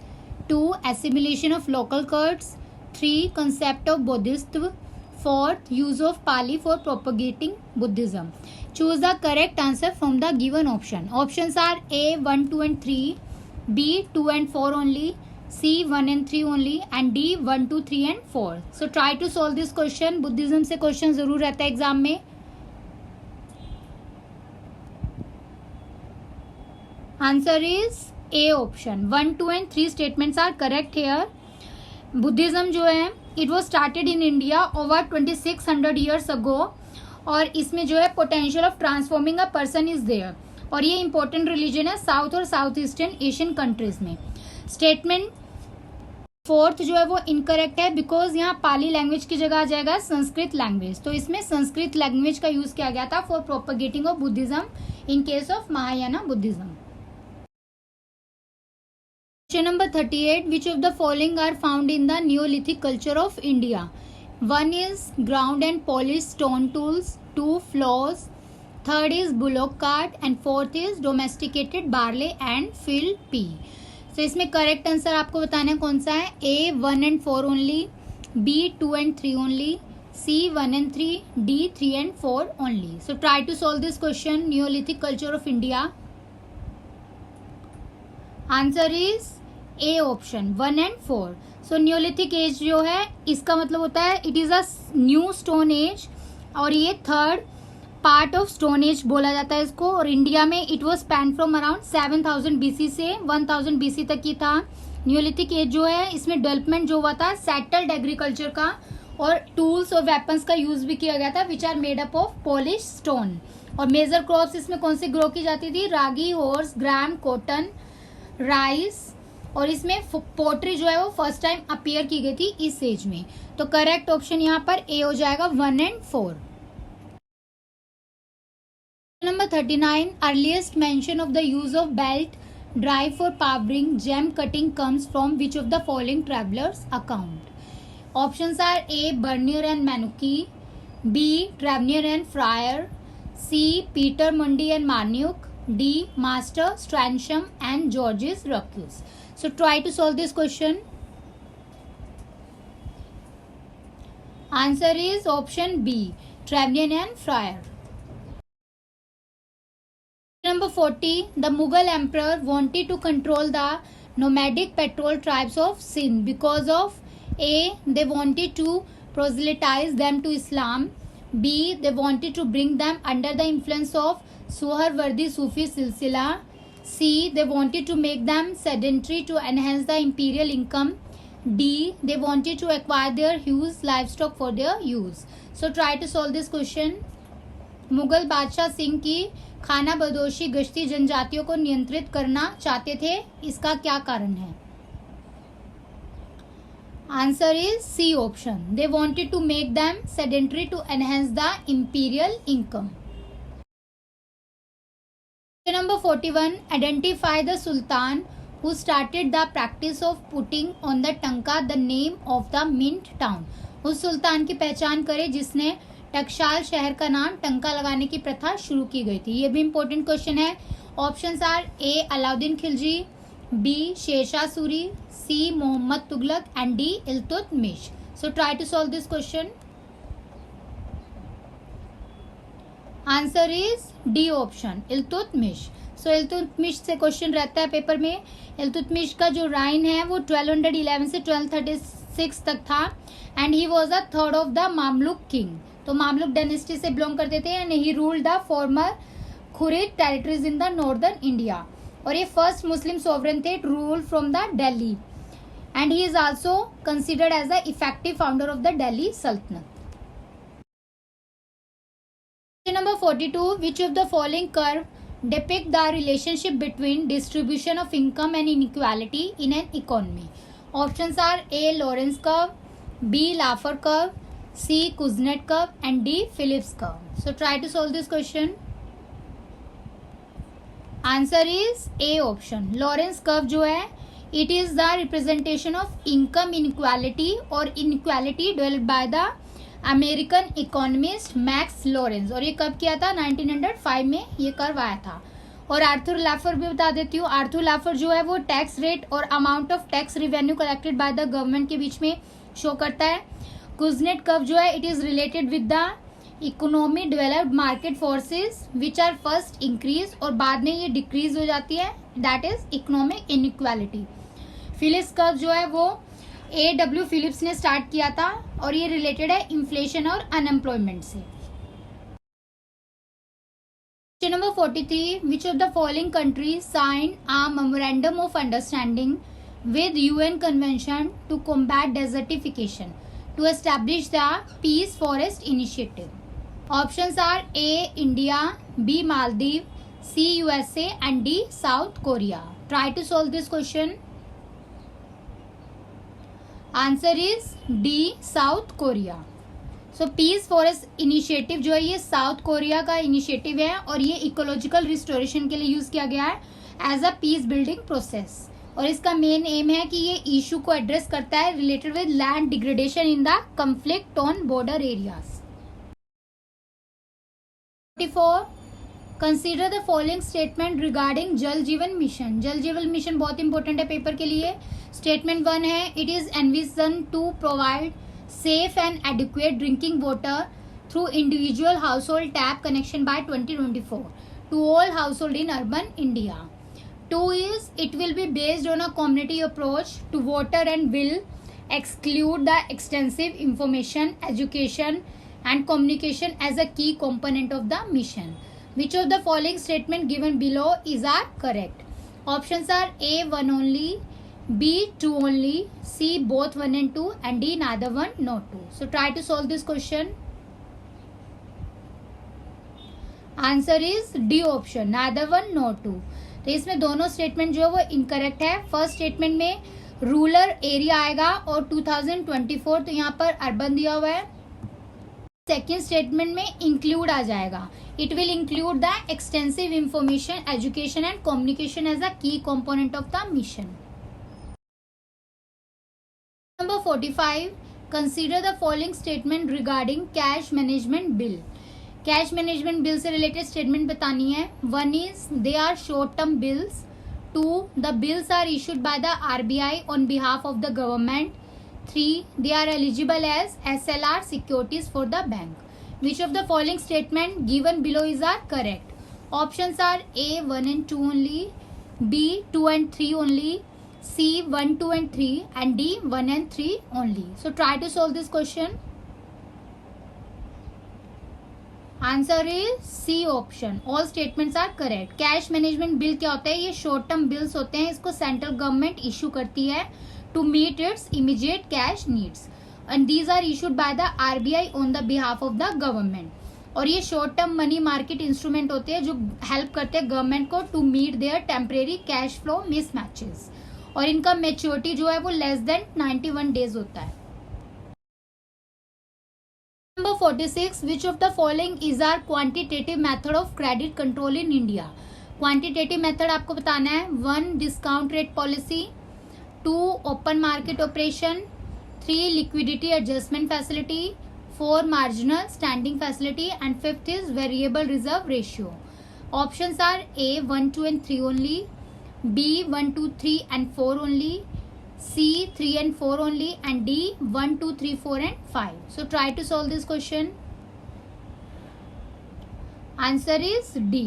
2. Assimilation of local cults. 3. Concept of Bodhisattva. Fourth, use of Pali for propagating Buddhism. Choose the correct answer from the given option. Options are A 1, 2 and 3, B 2 and 4 only, C 1 and 3 only, and D 1, 2, 3 and 4. So try to solve this question. Buddhism से question जरूर रहता है exam में. Answer is A option. 1, 2 and 3 statements are correct here. Buddhism जो है it was started in India over 2600 years ago, और इसमें जो है potential of transforming a person is there, और ये इंपॉर्टेंट रिलीजन है साउथ और साउथ ईस्टर्न एशियन कंट्रीज में. स्टेटमेंट फोर्थ जो है वो इनकरेक्ट है, बिकॉज यहाँ पाली लैंग्वेज की जगह आ जाएगा संस्कृत लैंग्वेज. तो इसमें संस्कृत लैंग्वेज का यूज किया गया था for propagating of Buddhism in case of Mahayana Buddhism. Question number 38. Which of the following are found in the Neolithic culture of India? 1 is ground and polished stone tools, 2 floors, 3rd is bullock cart, and 4th is domesticated barley and field pea. So इसमें correct answer आपको बताना है कौन सा है. A 1 and 4 only, B 2 and 3 only, C 1 and 3, D 3 and 4 only. So try to solve this question. Neolithic culture of India. Answer is A option 1 and 4. So neolithic age जो है इसका मतलब होता है it is a new stone age, और ये third part of stone age बोला जाता है इसको. और इंडिया में it was span from around 7000 BC से 1000 BC तक की था. न्यूलिथिक एज जो है इसमें डेवलपमेंट जो हुआ था सेटल्ड एग्रीकल्चर का, और टूल्स और वेपन्स का यूज भी किया गया था which are made up of polish stone. और मेजर क्रॉप्स इसमें कौन सी ग्रो की जाती थी? Ragi, horse, gram, cotton, rice, और इसमें पोट्री जो है वो फर्स्ट टाइम अपीयर की गई थी इस एज में. तो करेक्ट ऑप्शन यहाँ पर ए हो जाएगा 1 and 4. Number 39. Earliest mention of the use of belt drive for powering gem cutting comes from which of the following travellers account? Options are A Bernier and Manucci, B Tavernier and Fryer, C Peter Mundy and Manrique, D Master Stransham and Georges Racus. So try to solve this question. Answer is option B, Trevanian and Fryer. Number 40. The Mughal emperor wanted to control the nomadic patrol tribes of Sindh because of A. They wanted to proselytize them to Islam. B. They wanted to bring them under the influence of Suharwardi Sufi Silsila. C. They wanted to make them sedentary to enhance the imperial income. D. They wanted to acquire their huge livestock for their use. So try to solve this question. Mughal बादशाह सिंह की खाना बदोशी गश्ती जनजातियों को नियंत्रित करना चाहते थे, इसका क्या कारण है? Answer is C option. They wanted to make them sedentary to enhance the imperial income. Number 41. Identify the Sultan who started the practice of putting on the tanka the name of the mint town. उस सुल्तान की पहचान करें जिसने टकसाल शहर का नाम टंका लगाने की प्रथा शुरू की गई थी. ये भी इंपॉर्टेंट क्वेश्चन है. Options are A Alauddin Khilji, B Sher Shah Suri, C Mohammad Tughlaq and D Iltutmish. So try to solve this question. Answer is D option Iltutmish. So Iltutmish से क्वेश्चन रहता है पेपर में. इल्तुतमिश का जो राइन है वो 1211 से 1236 तक था, and he was the third of the Mamluk king. तो मामलुक डायनेस्टी से बिलोंग करते थे, and he ruled the former Ghurid territories in the northern India. और ये फर्स्ट मुस्लिम सोवरेन थे to rule from the Delhi, and he is also considered as the effective founder of the Delhi सल्तनत. Number 42. Which of the following curve depict the relationship between distribution of income and inequality in an economy? Options are A. Lorentz curve, B. Laffer curve, C. Kuznets curve, and D. Phillips curve. So try to solve this question. Answer is A option. Lorentz curve जो है it is the representation of income inequality or inequality developed by the American economist max Lawrence. और ये कब किया था? 1905 में ये curve आया था. और आर्थर लैफर भी बता देती हूँ. आर्थर लैफर जो है वो टैक्स रेट और amount of tax revenue collected by the government के बीच में शो करता है. कुजनेट कर्व जो है it is related with the economy developed market forces which are first increase और बाद में ये डिक्रीज हो जाती है, that is economic inequality. Phillips curve जो है वो A.W. फिलिप्स ने स्टार्ट किया था और ये रिलेटेड है इन्फ्लेशन और अनएम्प्लॉयमेंट से। Question number 43, which of the following countries sign a memorandum of understanding with UN Convention to combat desertification to establish the Peace Forest Initiative. Options are A. India, B. Maldives, C. USA and D. South Korea. Try to solve this question. Answer is D. South Korea. So Peace Forest Initiative जो है ये south Korea का initiative है और ये ecological restoration के लिए use किया गया है as a peace building process और इसका मेन एम है कि ये इशू को एड्रेस करता है related with land degradation in the conflict on border areas. 44, consider the following statement regarding जल जीवन मिशन। जल जीवन मिशन बहुत इंपॉर्टेंट है पेपर के लिए। स्टेटमेंट 1 है it is envision to provide safe and adequate drinking water through individual household tap connection by 2024 to all household in urban India. 2 is it will be based on a community approach to water and will exclude the extensive information, education and communication as a key component of the mission. Which of the following statement given below is are correct? Options are A 1 only, B 2 only, C both 1 and 2 and D neither 1 nor 2. So try to solve this question. Answer is D option, neither 1 nor 2. तो इसमें दोनों statement जो है वो incorrect है। First statement में rural area आएगा और 2024 तो यहाँ पर अर्बन दिया हुआ है। सेकेंड स्टेटमेंट में इंक्लूड आ जाएगा, it will include the extensive information, education and communication as a key component of the mission. Number 45, consider the following statement regarding cash management bill. Cash management bill से related statement बतानी है। 1 is they are short term bills, 2 the bills are issued by the RBI on behalf of the government, 3 they are eligible as SLR securities for the bank. Which of the following statement given below is are correct? Options are A 1 and 2 only, B 2 and 3 only, C 1 2 and 3 and D 1 and 3 only. So try to solve this question. Answer is C option, all statements are correct. Cash management bill क्या होता है? ये short term bills होते हैं, इसको central government issue करती है to meet its immediate cash needs and these are issued by the RBI on the behalf of the government. और ये short term money market instrument होते हैं जो हेल्प करते हैं गवर्नमेंट को to meet their temporary cash flow mismatches और इनका मेच्योरिटी जो है वो लेस देन 91 डेज होता है। Number 46, which of the following is our quantitative method of credit control in India? Quantitative method आपको बताना है। 1 discount rate policy, 2 open market operation, 3 liquidity adjustment facility, 4 marginal standing facility and 5th is variable reserve ratio. Options are A 1 2 and 3 only, B 1 2 3 and 4 only, C 3 and 4 only and D 1 2 3 4 and 5. So try to solve this question. Answer is D.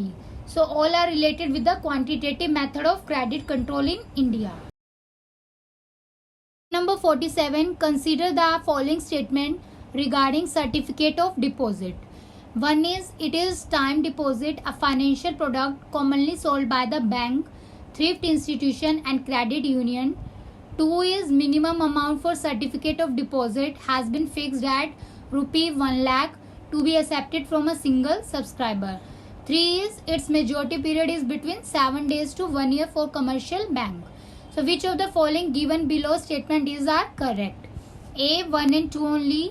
So all are related with the quantitative method of credit control in India. Number 47, consider the following statement regarding certificate of deposit. 1 is it is time deposit, a financial product commonly sold by the bank, thrift institution and credit union. 2 is minimum amount for certificate of deposit has been fixed at rupee 1 lakh to be accepted from a single subscriber. 3 is its majority period is between 7 days to 1 year for commercial bank. So which of the following given below statement is are correct? A 1 and 2 only,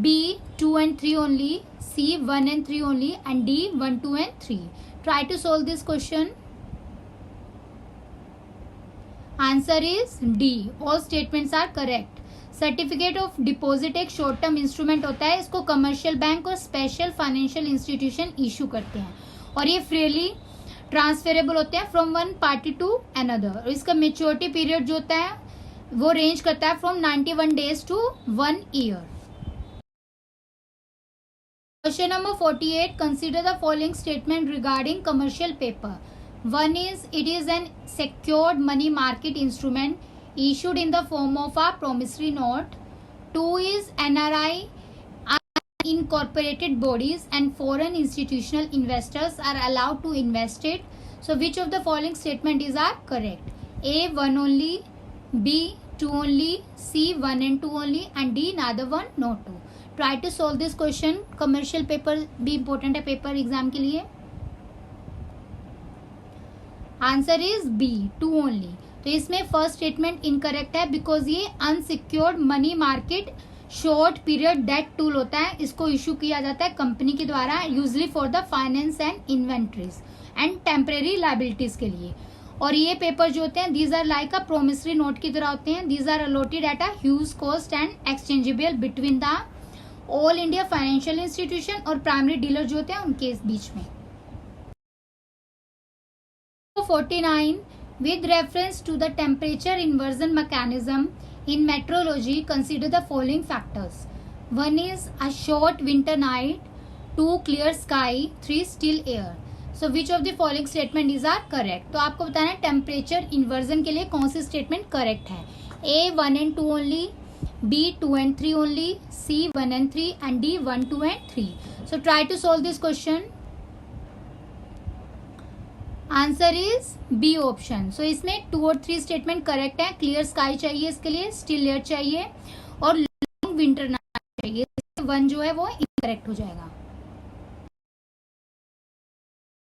B 2 and 3 only, C 1 and 3 only and D 1 2 and 3. Try to solve this question. Answer is D, all statements are correct. Certificate of deposit एक short term instrument होता है, इसको commercial bank और special financial institution issue करते हैं और ये freely transferable होते हैं from one party to another. और इसका मेच्योरिटी पीरियड जो होता है वो रेंज करता है from 91 days to 1 year. Question number 48. Consider the following statement regarding commercial paper. One is, it is an secured money market instrument issued in the form of a promissory note. Two is, NRI, unincorporated bodies and foreign institutional investors are allowed to invest it. So which of the following statement is are correct? A, one only, B, two only, C, one and two only, and D, neither one nor two. Try to solve this question. Commercial paper भी important है paper exam के लिए. Answer is B, two only. तो इसमें first statement incorrect है because ये unsecured money market short period debt tool होता है. इसको इशू किया जाता है कंपनी के द्वारा usually for the finance and inventories and temporary liabilities के लिए. और ये पेपर जो होते हैं these are like a promissory note की तरह होते हैं. These are allotted at a huge cost and exchangeable between the all India financial institution और प्राइमरी डीलर जो होते हैं उनके बीच में. 49. With reference to the temperature inversion mechanism in meteorology, consider the following factors. 1 is a short winter night, 2 clear sky, 3 still air. So which of the following statement is are correct? तो आपको बताना है temperature inversion के लिए कौन सी statement correct है. A, 1 and 2 only, B, 2 and 3 only, C, 1 and 3, and D, 1, 2 and 3. So try to solve this question. Answer is B option. So इसमें 2 और 3 स्टेटमेंट करेक्ट है. क्लियर स्काई चाहिए इसके लिए, स्टिल एयर चाहिए और लॉन्ग विंटर नाइट चाहिए. 1 जो है वो इनकरेक्ट हो जाएगा.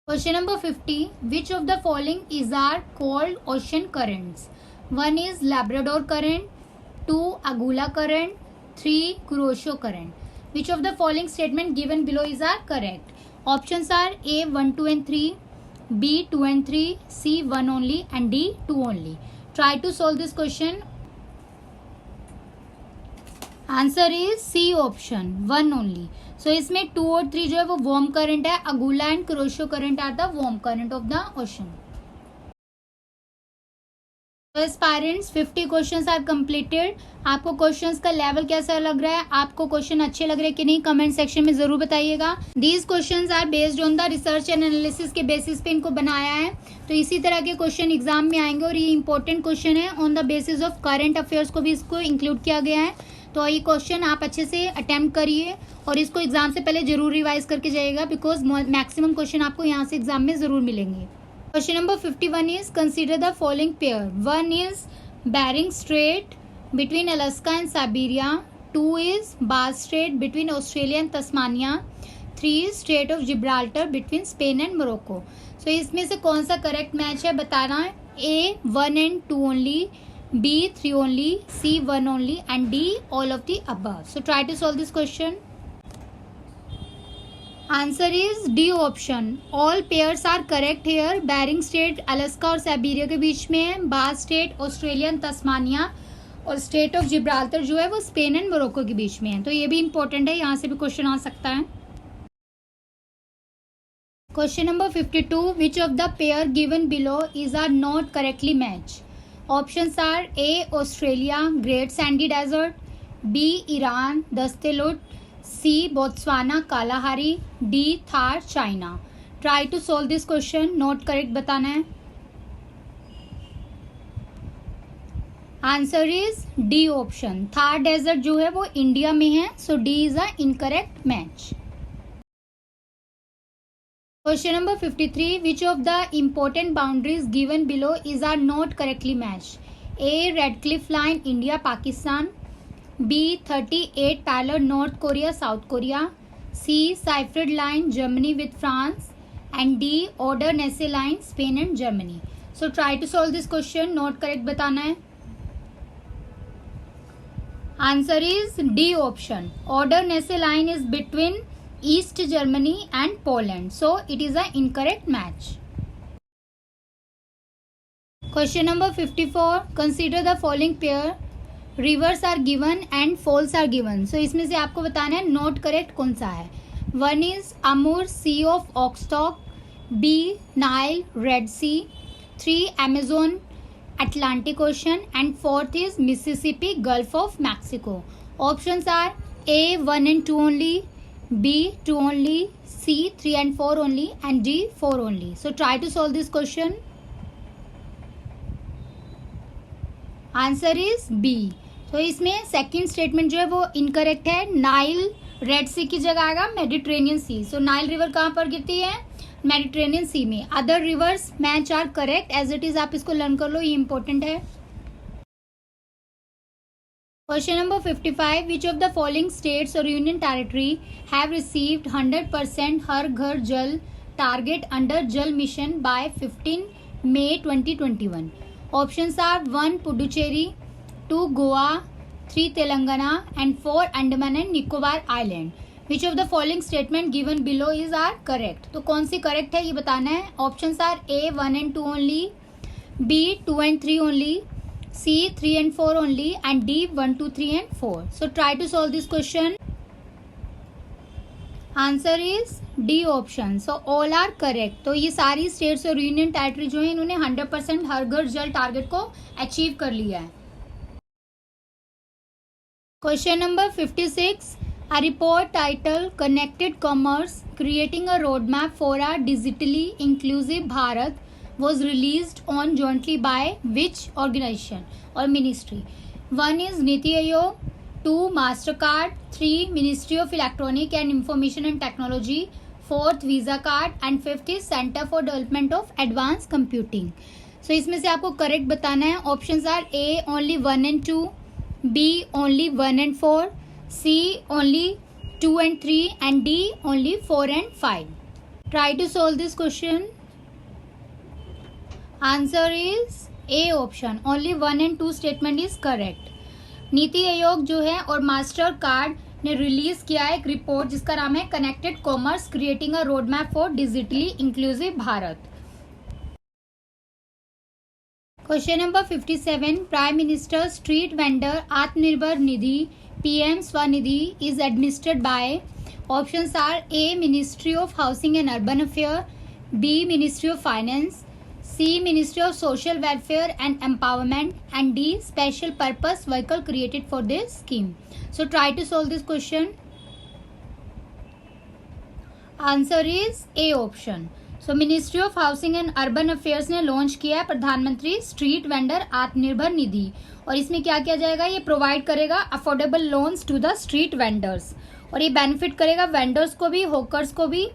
Question number 50. Which of the following is are called ocean currents? 1 is Labrador current, 2 Agulhas current, 3 Kuroshio current. Which of the following statement given below is are correct? Options are A, 1, 2 and 3, B, 2 and 3, C, 1 only, and D, 2 only. Try to solve this question. Answer is C option, 1 only. So इसमें 2 और 3 जो है वो warm current है. अगुला and कुरोशो current are the warm current of the ocean. तो aspirants 50 questions are completed. आपको questions का level कैसा लग रहा है, आपको क्वेश्चन अच्छे लग रहे हैं कि नहीं, कमेंट सेक्शन में जरूर बताइएगा. These questions are based on the research and analysis के बेसिस पे इनको बनाया है. तो इसी तरह के क्वेश्चन एग्जाम में आएंगे और ये इंपॉर्टेंट क्वेश्चन है. On the basis of current affairs को भी इसको इंक्लूड किया गया है. तो ये क्वेश्चन आप अच्छे से अटेम्प्ट करिए और इसको एग्जाम से पहले जरूर रिवाइज करके जाइएगा बिकॉज मैक्सिमम क्वेश्चन आपको यहाँ से एग्जाम में जरूर मिलेंगे. Question number 51 is, consider the following pair. 1 is Bering Strait between Alaska and Siberia. 2 is Bass Strait between Australia and Tasmania. 3 is Strait of Gibraltar between Spain and Morocco. So इसमें से कौन सा correct match है बताना है. A, 1 and 2 only, B, 3 only, C, 1 only, and D, all of the above. So try to solve this question. Answer is D option. All pairs are correct here. Bering strait Alaska और Siberia के बीच में है. Bass strait Australian Tasmania और strait of Gibraltar जो है वो Spain and Morocco के बीच में है. तो ये भी इंपॉर्टेंट है, यहाँ से भी क्वेश्चन आ सकता है. Question number 52. Which of the pair given below is are not correctly match? Options are A, Australia Great Sandy Desert, B, Iran Dasht e Lut, C, Botswana Kalahari, D, Thar China. Try to solve this question. Not correct बताना है. Answer is D option. Thar desert जो है वो India में है. So D is a incorrect match. Question number 53. Which of the important boundaries given below is are not correctly match? A, Radcliffe line India Pakistan, B, 38 parallel North Korea South Korea, C, Siegfried line Germany with France, and D, Oder Neisse line Spain and Germany. So try to solve this question. Not correct बताना है. Answer is D option. Oder Neisse line is between East Germany and Poland. So it is a incorrect match. Question number 54. Consider the following pair. Rivers are given and falls are given. So इसमें से आपको बताना है note correct कौन सा है. 1 is Amur Sea of Okhotsk, B, Nile Red Sea, 3 Amazon Atlantic Ocean, and 4th is Mississippi Gulf of Mexico. Options are A, 1 and 2 only, B 2 only, C 3 and 4 only, and D 4 only. So try to solve this question. Answer is B. तो इसमें second statement जो है वो incorrect है. Nile Red सी की जगह आएगा Mediterranean sea. So Nile river कहाँ पर गिरती है? मेडिटेरेनियन सी में. Other rivers match are correct as it is. आप इसको लर्न कर लो, ये इंपॉर्टेंट है. Question number 55. Which of the following states और union territory have received 100% Har Ghar Jal target under Jal mission by 15 May 2021? Options are 1 Puducherry, 2 Goa, 3 Telangana, and 4 Andaman and Nicobar Island. Which of the following statement given below is are correct? तो कौन सी correct है ये बताना है. Options are A 1 and 2 only, B 2 and 3 only, C 3 and 4 only, and D 1 2 3 and 4. So try to solve this question. Answer is D option. So all are correct. तो ये सारी स्टेट्स और यूनियन टेरिटरी जो है इन्होंने 100% Har Ghar Jal target को achieve कर लिया है. Question number 56. A report title connected commerce creating a road map for a digitally inclusive Bharat was released on jointly by which organization or ministry? 1 is Niti Aayog, 2 Mastercard, 3 Ministry of Electronic and Information and Technology, 4th Visa Card, and 5th is Center for Development of Advanced Computing. So इसमें से आपको correct बताना है. Options are A only 1 and 2, B only 1 and 4, C only 2 and 3, and D only 4 and 5. Try to solve this question. Answer is A option. Only 1 and 2 statement is correct. NITI Aayog जो है और master card ने release किया है एक report जिसका नाम है connected commerce creating a road map for digitally inclusive Bharat. Question number 57. Prime minister street vendor Atmanirbhar Nidhi PM Svanidhi is administered by. Options are A ministry of housing and urban affair, B ministry of finance, C Ministry of Social Welfare and Empowerment, and D Special Purpose Vehicle created for this scheme. So try to solve this question. Answer is A option. So Ministry of Housing and Urban Affairs ने launch किया है प्रधानमंत्री street vendor Atmanirbhar निधि. और इसमें क्या किया जाएगा? ये प्रोवाइड करेगा affordable loans to the street vendors. और ये बेनिफिट करेगा वेंडर्स को भी, होकर्स को भी,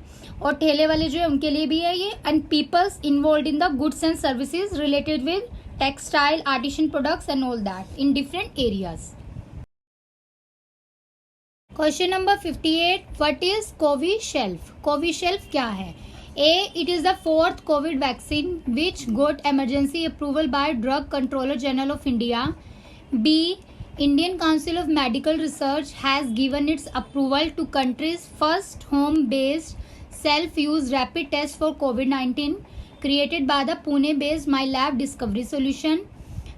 और ठेले वाले जो है उनके लिए भी है ये. And peoples involve in the goods and services related with textile artisan products and all that in different areas. Question number 58. What is Covishield? Covishield क्या है? A it is the 4th COVID vaccine which got emergency approval by Drug Controller General of India. B Indian Council of Medical Research has given its approval to country's first home-based self-use rapid test for COVID-19 created by the Pune-based MyLab Discovery Solution.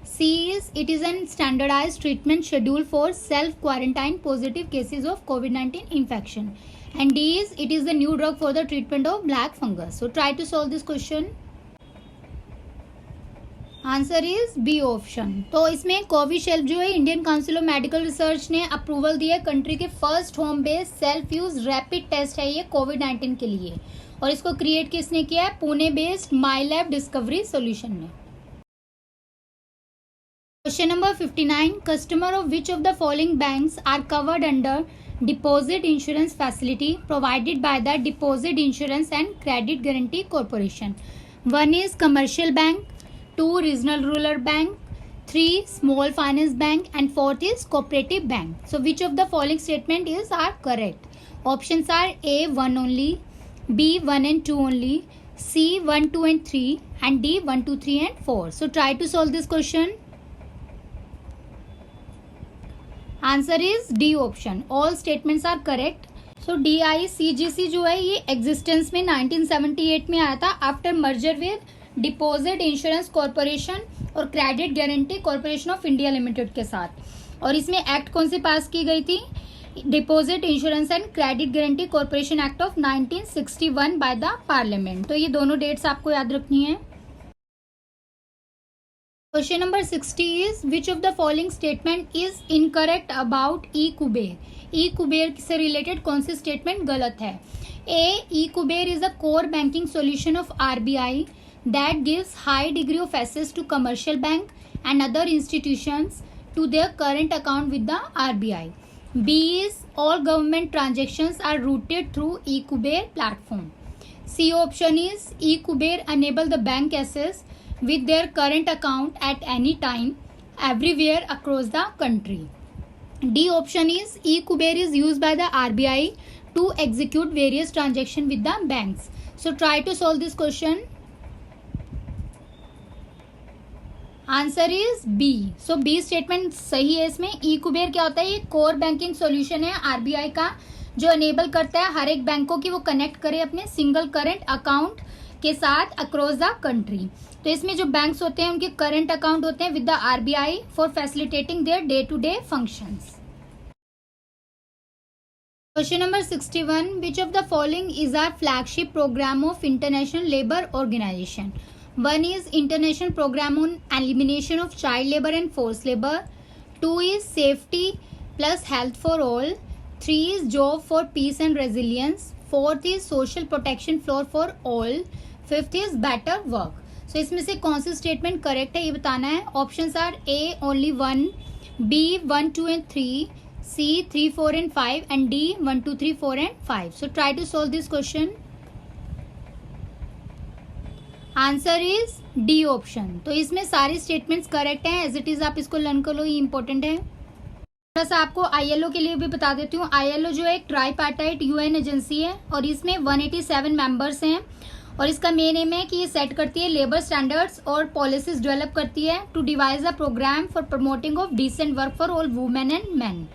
C is it is a standardized treatment schedule for self-quarantine positive cases of COVID-19 infection. And D is it is the new drug for the treatment of black fungus. So try to solve this question. Answer is B option. तो इसमें Covishield जो है Indian Council of Medical Research ने approval दिया है. Country के first home based self use rapid test है ये कोविड-19 के लिए. और इसको क्रिएट किसने किया है? Pune based My Lab Discovery Solution ने. Question number 59. Customer of which of the following banks are covered under deposit insurance facility provided by the Deposit insurance and credit Guarantee Corporation? 1 is commercial bank, 2 regional rural bank, 3 small finance bank, and 4th is cooperative bank. So which of the following statement is are correct? Options are A 1 only, B 1 and 2 only, C 1 2 and 3, and D 1 2 3 and 4. So try to solve this question. Answer is D option. All statements are correct. So DICGC जो है ये existence में 1978 में आया था after merger with deposit insurance corporation और credit guarantee corporation of India limited के साथ. और इसमें एक्ट कौन सी पास की गई थी? Deposit insurance and credit guarantee corporation act of 1961 by the parliament. तो ये दोनों डेट्स आपको याद रखनी है. Question number 60 is which of the following statement is incorrect about e Kuber. E Kuber से रिलेटेड कौन सी स्टेटमेंट गलत है. A, e Kuber is a core banking solution of RBI that gives high degree of access to commercial bank and other institutions to their current account with the RBI. B is all government transactions are routed through eKuber platform. C option is eKuber enable the bank access with their current account at any time everywhere across the country. D option is eKuber is used by the RBI to execute various transactions with the banks. So try to solve this question. Answer is B. So B statement सही है. इसमें e Kuber क्या होता है, ये core banking solution है RBI का जो अनेबल करता है हर एक बैंकों की वो कनेक्ट करे अपने सिंगल करंट अकाउंट के साथ अक्रॉस द कंट्री. तो इसमें जो बैंक्स होते हैं उनके करंट अकाउंट होते हैं with the RBI for facilitating their day to day functions. Question number 61 which of the following is are flagship programme of International Labour Organization. One is International Program on Elimination of Child Labor and Forced Labor. 2 is Safety plus Health for All. 3 is Job for Peace and Resilience. 4th is Social Protection for All. 5th is Better Work. So इसमें से कौन सी statement correct है ये बताना है. Options are A only 1, B 1, 2 and 3, C 3, 4 and 5 and D 1, 2, 3, 4 and 5. So try to solve this question. Answer is D option. तो इसमें सारी स्टेटमेंट्स करेक्ट हैं. एज इट इज आप इसको लर्न कर लो, ये इंपॉर्टेंट है. थोड़ा सा आपको आईएलओ के लिए भी बता देती हूँ. आईएलओ जो है एक ट्राईपार्टाइट यूएन एजेंसी है और इसमें 187 मेंबर्स हैं और इसका मेन एम है कि ये सेट करती है लेबर स्टैंडर्ड्स और पॉलिसीज डेवलप करती है to devise a programme for promoting of decent work for all women and man.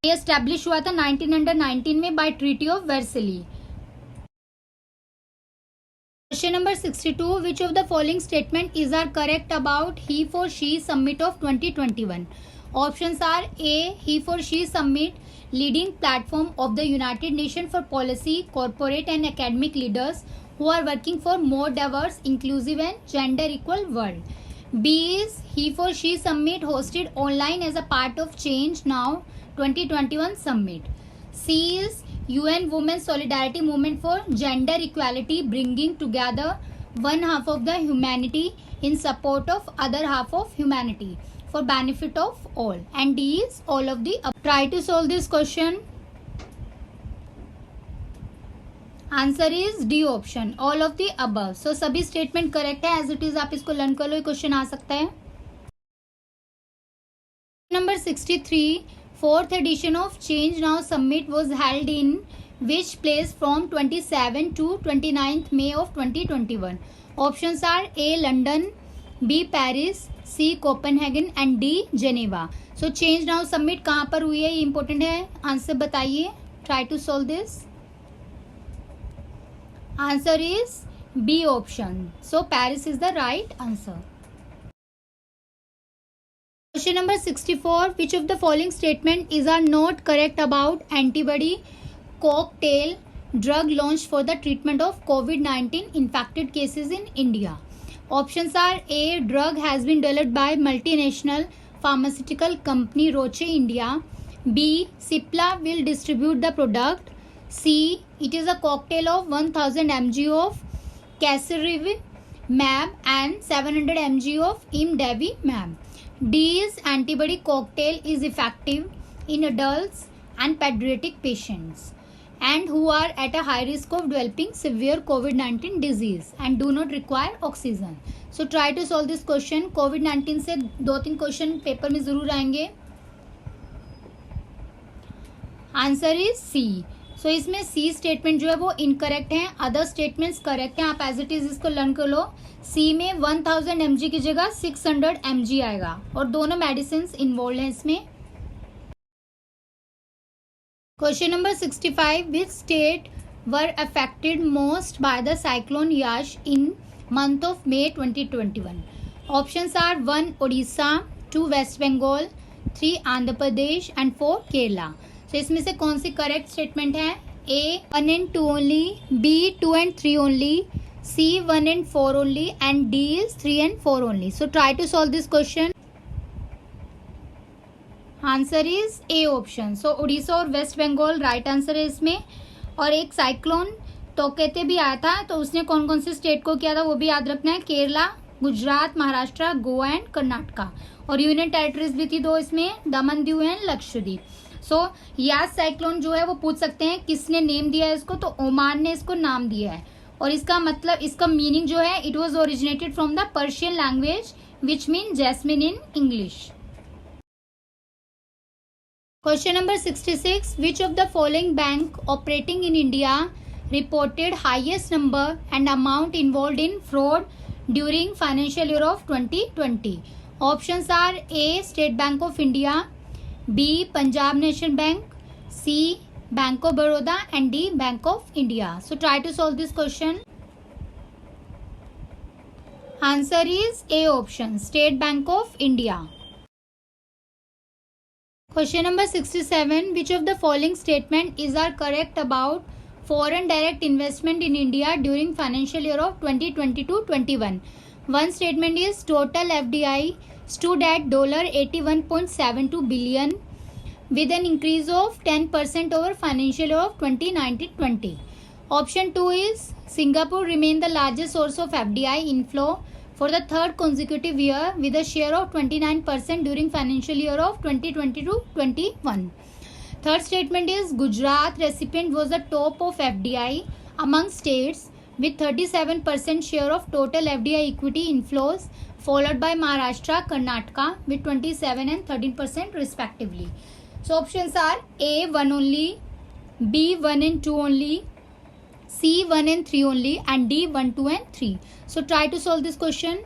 ये एस्टेब्लिश हुआ था 1919 में by Treaty of Versailles. Question number 62 which of the following statement is are correct about he for she summit of 2021. Options are A, he for she summit leading platform of the United Nations for policy, corporate and academic leaders who are working for more diverse, inclusive and gender equal world. B is he for she summit hosted online as a part of Change Now 2021 summit. C is UN Women Solidarity Movement for Gender Equality bringing together one half of the humanity in support of other half of humanity for benefit of all. And D is all of the above. Try to solve this question. Answer is D option all of the above. So सभी statement correct है. As it is आप इसको learn कर लो, question आ सकता है. Number 63 fourth edition of Change Now Summit was held in which place from 27 to 29th May of 2021. Options are A London, B Paris, C Copenhagen and D Geneva. So Change Now Summit कहाँ पर हुई है ये important है. Answer बताइए. Try to solve this. Answer is B option. So Paris is the right answer. Question number 64 which of the following statement is are not correct about antibody cocktail drug launched for the treatment of COVID-19 infected cases in India. Options are A drug has been developed by multinational pharmaceutical company Roche India. B Cipla will distribute the product. C it is a cocktail of 1000 mg of Casirivimab and 700 mg of Imdevimab. D is antibody cocktail is effective in adults and pediatric patients and who are at a high risk of developing severe COVID-19 disease and do not require oxygen. So try to solve this question. COVID-19 से 2-3 question paper में जरूर आएंगे. Answer is सी. सो इसमें सी statement जो है वो incorrect है. Other statements correct हैं. आप एज इट इज इसको लर्न कर लो. सी में 1000 mg की जगह 600 mg आएगा और दोनों मेडिसिन इन्वॉल्व हैं इसमें. Question number 65 which state were affected most by the cyclone Yaas in month of May 2021. Options are 1 Odisha, 2 West Bengal, 3 Andhra Pradesh and 4 Kerala. तो इसमें से कौन सी करेक्ट स्टेटमेंट है. A 1 and 2 only, B 2 and 3 only, C 1 and 4 only, and D is 3 and 4 only. So try to solve this question. Answer is A option. So Orissa और West Bengal right answer है इसमें. और एक साइक्लोन तोकेते भी आया था, तो उसने कौन कौन से स्टेट को किया था वो भी याद रखना है. केरला, गुजरात, महाराष्ट्र, गोवा एंड कर्नाटका. और यूनियन टेरिटरीज भी थी दो इसमें, Daman Diu and Lakshadweep. So Yaas cyclone जो है वो पूछ सकते हैं किसने नेम दिया है इसको, तो ओमान ने इसको नाम दिया है. और इसका मतलब, इसका मीनिंग जो है, it was originated from the Persian language which mean jasmine in English. Question number 66. Which of the following bank operating in India reported highest number and amount involved in fraud during financial year of 2020? Options are A. State Bank of India, B. Punjab National Bank, C. Bank of Baroda, and D. Bank of India. So try to solve this question. Answer is A option, State Bank of India. Question number 67. Which of the following statement is are correct about foreign direct investment in India during financial year of 2020-21? One statement is total FDI stood at $81.72 billion with an increase of 10% over financial year of 2019-20. Option 2 is Singapore remained the largest source of FDI inflow for the third consecutive year with a share of 29% during financial year of 2020-21. Third statement is Gujarat recipient was the top of FDI among states with 37% share of total FDI equity inflows, followed by Maharashtra, Karnataka with 27 and 13% respectively. So options are A 1 only, B 1 and 2 only, C 1 and 3 only, and D 1, 2 and 3. So try to solve this question.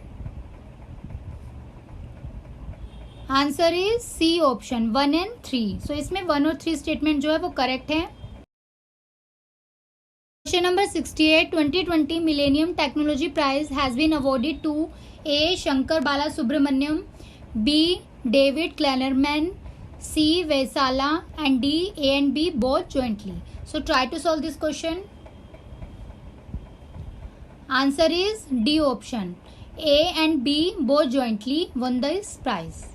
Answer is C option, 1 and 3. So इसमें 1 और 3 statement जो है वो correct है. Question number 68. 2020 Millennium Technology Prize has been awarded to A. Shankar Bala Subramaniam, B. David Kleinerman, C. Vaisala, and D. A and B both jointly. So try to solve this question. Answer is D option. A and B both jointly won this prize.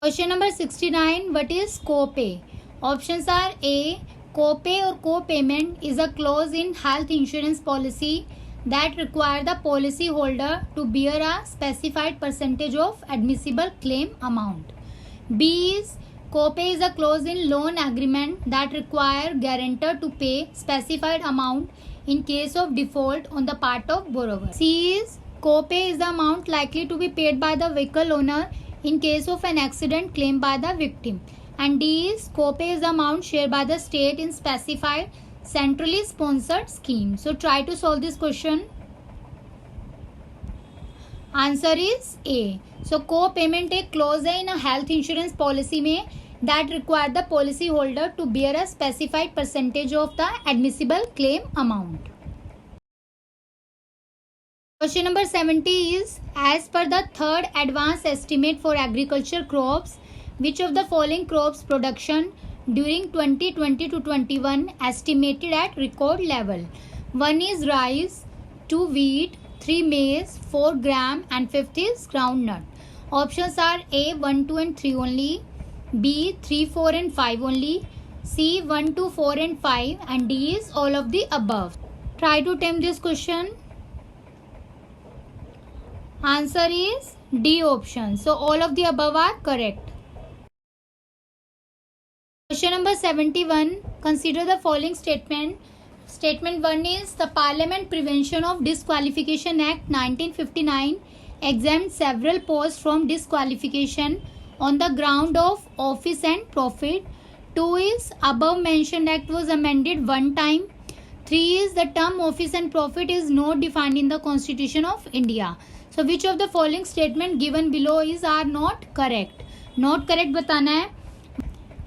Question number 69. What is co-pay? Options are A. Co-pay or co-payment is a clause in health insurance policy that require the policy holder to bear a specified percentage of admissible claim amount. B is co-pay is a clause in loan agreement that require guarantor to pay specified amount in case of default on the part of borrower. C is co-pay is the amount likely to be paid by the vehicle owner in case of an accident claimed by the victim. And D is co-pay is the amount shared by the state in specified centrally sponsored scheme. So try to solve this question. Answer is A. So co-payment एक clause है in a health insurance policy में that require the policy holder to bear a specified percentage of the admissible claim amount. Question number 70 is, as per the third advance estimate for agriculture crops, which of the following crops production during 2020 to 21 estimated at record level? 1 is rice, 2 wheat, 3 maize, 4 gram and 5th is groundnut. Options are A 1, 2 and 3 only, B 3, 4 and 5 only, C 1, 2, 4 and 5, and D is all of the above. Try to attempt this question. Answer is D option. So all of the above are correct. Question number 71. Consider the following statement. Statement 1 is the Parliament Prevention of Disqualification Act 1959 exempts several posts from disqualification on the ground of office and profit. 2 is above mentioned act was amended one time. 3 is the term office and profit is not defined in the Constitution of India. So which of the following statement given below is are not correct? Not correct बताना है.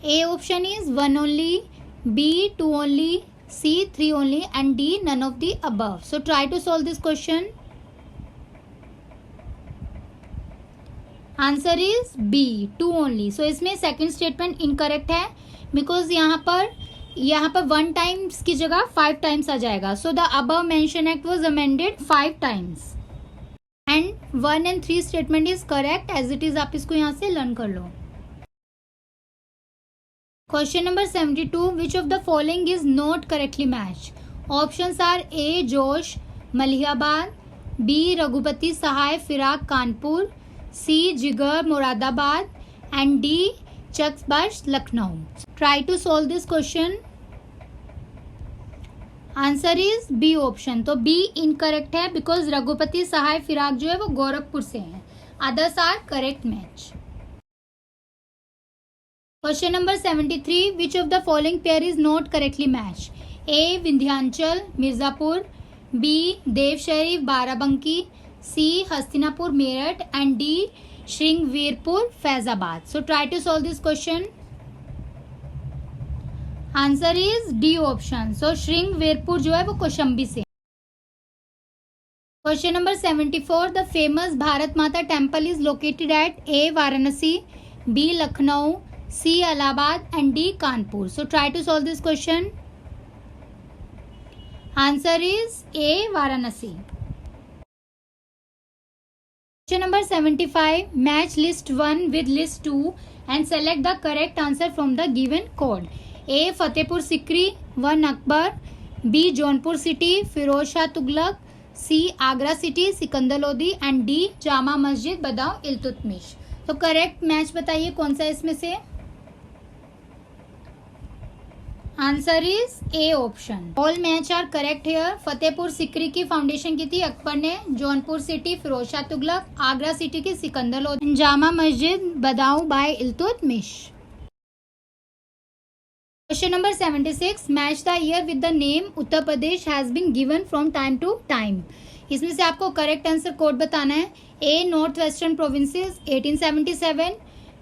A option is 1 only, B 2 only, C 3 only, and D none of the above. So try to solve this question. Answer is B 2 only. So इसमें second statement incorrect है because यहाँ पर यहाँ पर 1 times की जगह 5 टाइम्स आ जाएगा. So the above mention act was amended 5 times and 1 and 3 statement is correct as it is. आप इसको यहाँ से लर्न कर लो. Question number 72. Which of the following is not correctly match? Options are A Josh Malihabad, B Raghupati Sahay Firaq Kanpur, C Jigar Moradabad and D Chakbast Lucknow. Try to solve this question. Answer is B option. तो B incorrect है because Raghupati Sahay Firaq जो है वो गोरखपुर से है. Others are correct match. Question number 73. Which of the following pair is not correctly match? A Vindhyachal Mirzapur, B Dewa Sharif Barabanki, C Hastinapur Meerut and D Shringverpur Faizabad. So try to solve this question. Answer is D option. So Shringverpur जो है वो कौशंबी से. Question number 74. The famous Bharat Mata temple is located at A Varanasi, B Lucknow, C Allahabad and D Kanpur. So try to solve this question. Answer is A Varanasi. Question number 75. Match list 1 with list 2 and select the correct answer from the given code. A Fatehpur Sikri 1 Akbar, B Jaunpur city Firoz Shah Tughlaq, C Agra city Sikandar Lodi and D Jama Masjid Badaun Iltutmish. तो correct match बताइए कौन सा इसमें से. Answer is A option. All match are correct here. Fatehpur Sikri की foundation की थी अकबर ने, जौनपुर सिटी फिरोज शाह तुगलक, आगरा सिटी की Sikandar Lodi, Jama Masjid Badaun by Iltutmish. Question number 76. Match the year with the name Uttar Pradesh has been given from time to time. इसमें से आपको करेक्ट आंसर कोड बताना है. A North Western Provinces 1877,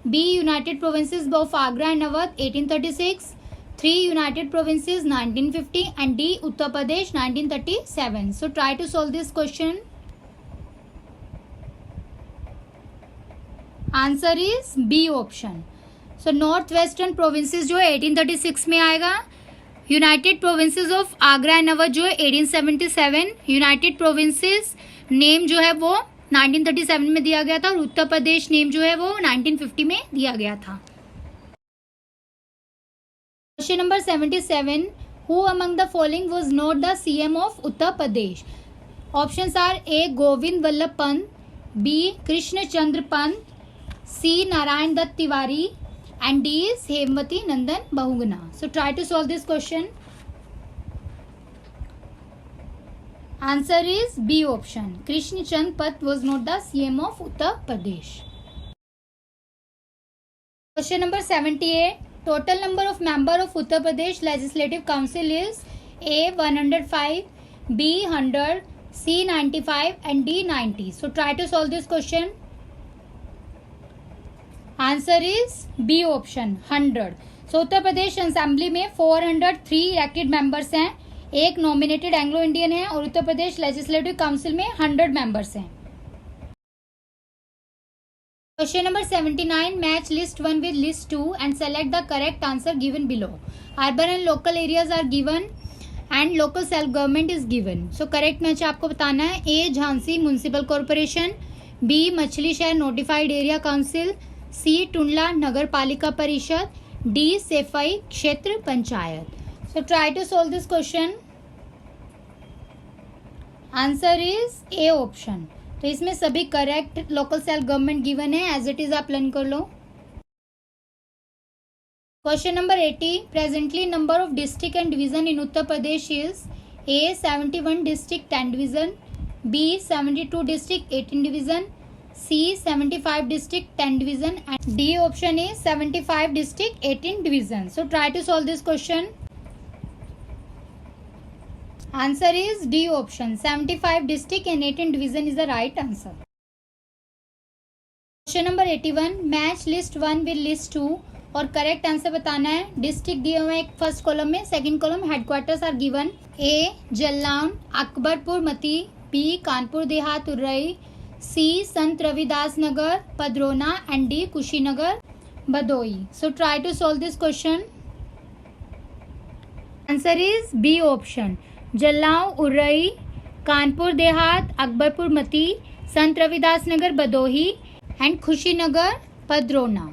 B United Provinces of Agra and Awadh 1836, 3 United Provinces 1950 and D Uttar Pradesh 1937. So try to solve this question. Answer is B option. So North Western Provinces जो है 1836 में आएगा, United Provinces of Agra and Awadh जो है 1877, United provinces name जो है वो 1937 में दिया गया था और उत्तर प्रदेश नेम जो है वो 1950 में दिया गया था. Question number 77. Who among the following was not the CM of Uttar Pradesh? Options are A Govind Ballabh Pant, B Krishna Chandra Pant, C Narayan Dutt Tiwari and D is Hemvati Nandan Bahuguna. So try to solve this question. Answer is B option. Krishna Chand Pant was not the CM of Uttar Pradesh. Question number 78. Total number of member of Uttar Pradesh Legislative Council is A 105, B 100, C 95 and D 90. So try to solve this question. Answer is B option 100. So Uttar Pradesh assembly में 403 elected members हैं, एक nominated Anglo Indian है और Uttar Pradesh legislative council में 100 members हैं. Question number 79. Match list 1 with list 2 and select the correct answer given below. Urban and local areas are given and local self government is given. So correct match आपको बताना है. A Jhansi municipal corporation, B Machhli Shahar notified area council, C Tundla Nagar Palika Parishad, D Saifai Kshetra Panchayat. So try to solve this question. Answer is A option. तो इसमें सभी correct local self government given है, as it is आप learn कर लो. Question number 80. Presently number of district and division in Uttar Pradesh is A 71 district 10 division, B 72 district 18 division, C 75 district 10 division and D option is 75 district 18 division. So try to solve this question. Answer is D option. 75 district and 18 division is the right answer. Question number 81. Match list 1 with list 2 और correct answer बताना है. District दिए हुए हैं first column में, second column headquarters are given. A Jalaun Akbarpur Mati, B Kanpur Dehat Orai, C Sant Ravidas Nagar Padrauna and D Kushinagar Bhadohi. So try to solve this question. Answer is B option. Jalgaon, Urrei, Kanpur Dehat, Akbarpur Mati, Sant Ravidas Nagar Badohi and Khushinagar Padrona.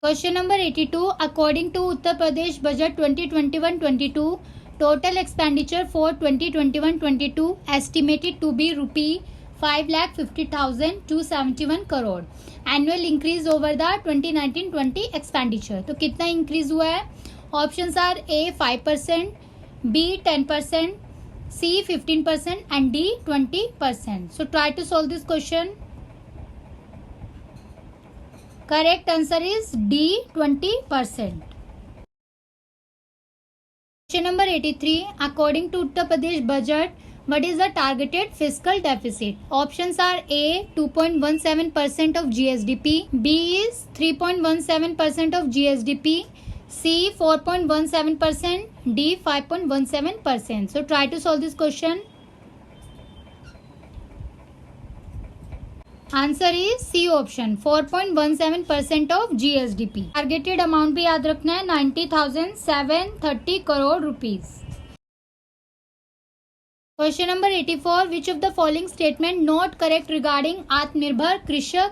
Question number 82. According to Uttar Pradesh Budget 2021-22, total expenditure for 2021-22 estimated to be rupee 5,50,271 crore. Annual increase over the 2019-20 expenditure. तो कितना increase हुआ है? Options are A 5%, B 10%, C 15% and D 20%. So try to solve this question. Correct answer is D 20%. Question number 83. According to Uttar Pradesh budget, what is the targeted fiscal deficit? Options are A 2.17% of GSDP, B is 3.17% of GSDP, C 4.17%, D 5.17%. So try to solve this question. Answer is C option 4.17% of GSDP. Targeted amount भी याद रखना है 90,730 crore rupees. Question number 84. Which of the following statement not correct regarding Atmanirbhar Krishak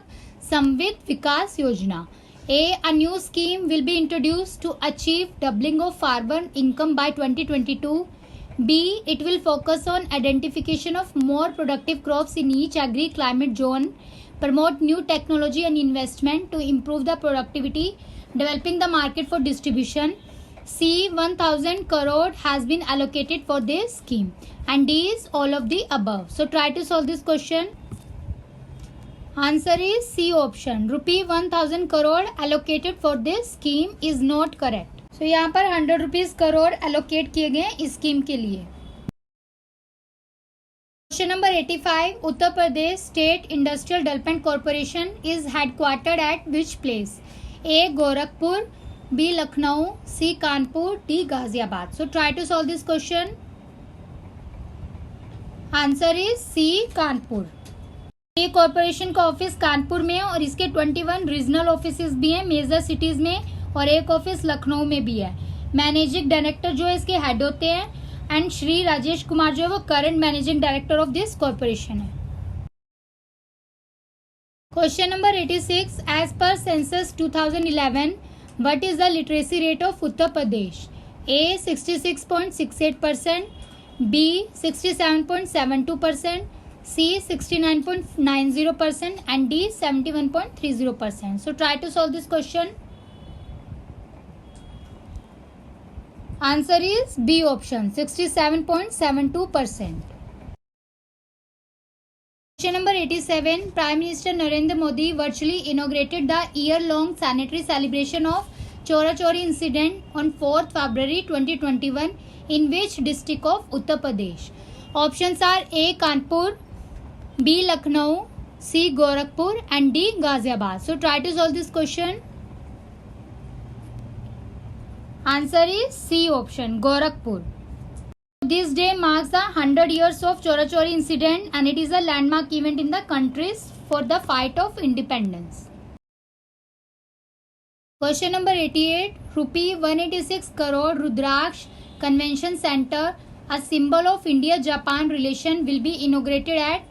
समवित विकास योजना? A. A new scheme will be introduced to achieve doubling of farmer income by 2022. B. It will focus on identification of more productive crops in each agri-climate zone, promote new technology and investment to improve the productivity, developing the market for distribution. C. 1,000 crore has been allocated for this scheme. And D is all of the above. So try to solve this question. Answer is C option. Rupee 1,000 crore allocated for this scheme is not correct. तो यहाँ पर 100 rupees crore allocate किए गए इस scheme के लिए. Question number 85. Uttar Pradesh State Industrial Development Corporation is headquartered at which place? A Gorakhpur, B Lucknow, C Kanpur, D Ghaziabad. So try to solve this question. Answer is C Kanpur. ये corporation का ऑफिस कानपुर में है और इसके 21 रीजनल ऑफिसेज भी हैं मेजर सिटीज में और एक ऑफिस लखनऊ में भी है. मैनेजिंग डायरेक्टर जो है इसके हेड होते हैं एंड श्री राजेश कुमार जो है वो current managing director of this corporation है. Question number 86. As per census 2011 what is the literacy rate of Uttar Pradesh? A 66.68%, B 67.72%, C 69.90% and D 71.30%. So try to solve this question. Answer is B option 67.72%. Question number 87. Prime Minister Narendra Modi virtually inaugurated the year-long sanitary celebration of Chora Chori incident on 4th February 2021 in which district of Uttar Pradesh? Options are A Kanpur, B Lucknow, C Gorakhpur and D Ghaziabad. So try to solve this question. Answer is C option Gorakhpur. This day marks the 100 years of Chora Chori incident and it is a landmark event in the countries for the fight of independence. Question number 88. Rupee 186 crore Rudraksh Convention Center, a symbol of India-Japan relation, will be inaugurated at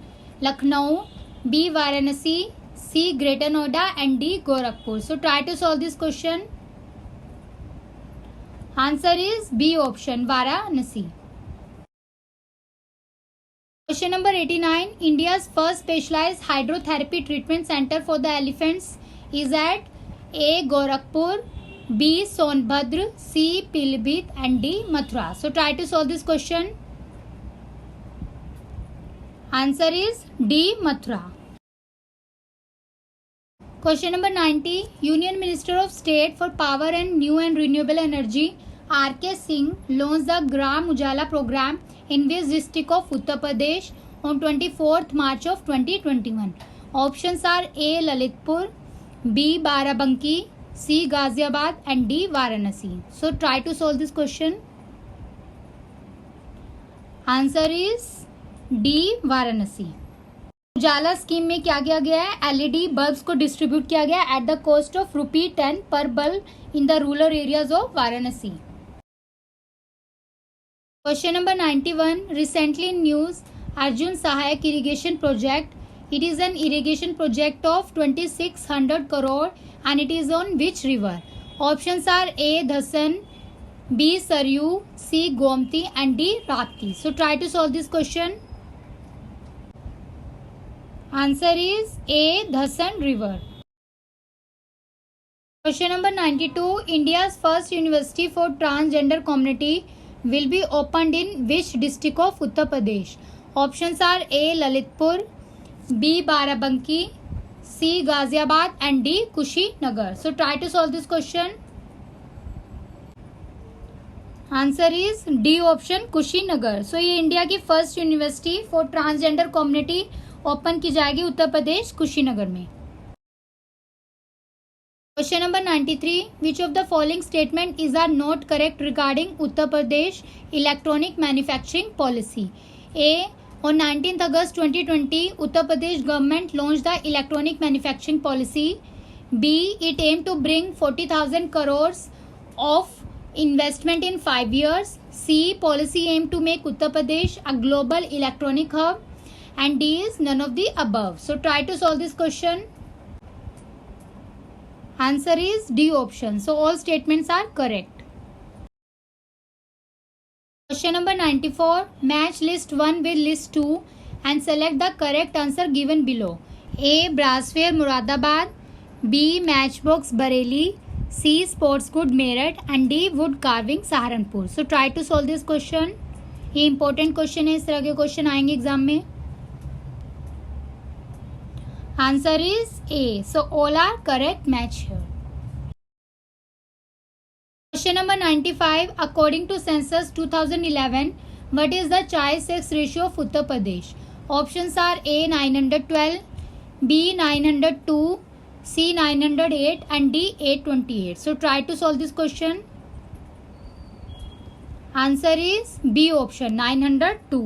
Lucknow, B Varanasi, C Greater Noida and D Gorakhpur. So try to solve this question. Answer is B option Varanasi. Question number 89. India's first specialized hydrotherapy treatment center for the elephants is at A Gorakhpur, B Sonbhadra, C Pilibhit and D Mathura. So try to solve this question. Answer is D Mathura. Question number 90. Union Minister of State for Power and New and Renewable Energy R.K. Singh launched the Gram Ujala program in which district of Uttar Pradesh on 24th March of 2021. Options are A Lalitpur, B Barabanki, C Ghaziabad and D Varanasi. So try to solve this question. Answer is D Varanasi. Ujala scheme में क्या किया गया है, LED bulbs को distribute किया गया at the cost of ₹10 per bulb in the rural areas of Varanasi. Question number 91, recently in news Arjun Sahayak irrigation project, it is an irrigation project of 2600 crore and it is on which river? Options are A Dhasan, B Saryu, C Gomti and D Rapti. So try to solve this question. Answer is A Dhasan river. Question number 92, India's first university for transgender community will be opened in which district of Uttar Pradesh? Options are A Lalitpur, B Barabanki, C Ghaziabad and D Kushinagar. So try to solve this question. Answer is D option Kushinagar. So ये India की first university for transgender community open की जाएगी उत्तर प्रदेश कुशीनगर में। Question number 93, which of the following statement is are not correct regarding Uttar Pradesh electronic manufacturing policy? A, on 19th August 2020, Uttar Pradesh government launched the electronic manufacturing policy. B, it aimed to bring 40,000 crores of investment in 5 years. C, policy aimed to make Uttar Pradesh a global electronic hub. And D is none of the above. So try to solve this question. Answer is D option. So all statements are correct. Question number 94, match list 1 with list 2 and select the correct answer given below. A, Brassware Moradabad, B, Matchbox Bareilly, C, Sports Good Meerut and D, Wood Carving Saharanpur. So try to solve this question. ये important question है, इस तरह के question आएंगे exam में। Answer is A. So all are correct match here. Question number 95, according to census 2011, what is the child sex ratio of Uttar Pradesh? Options are A 912, B 902, C 908 and D 828. So try to solve this question. Answer is B option 902.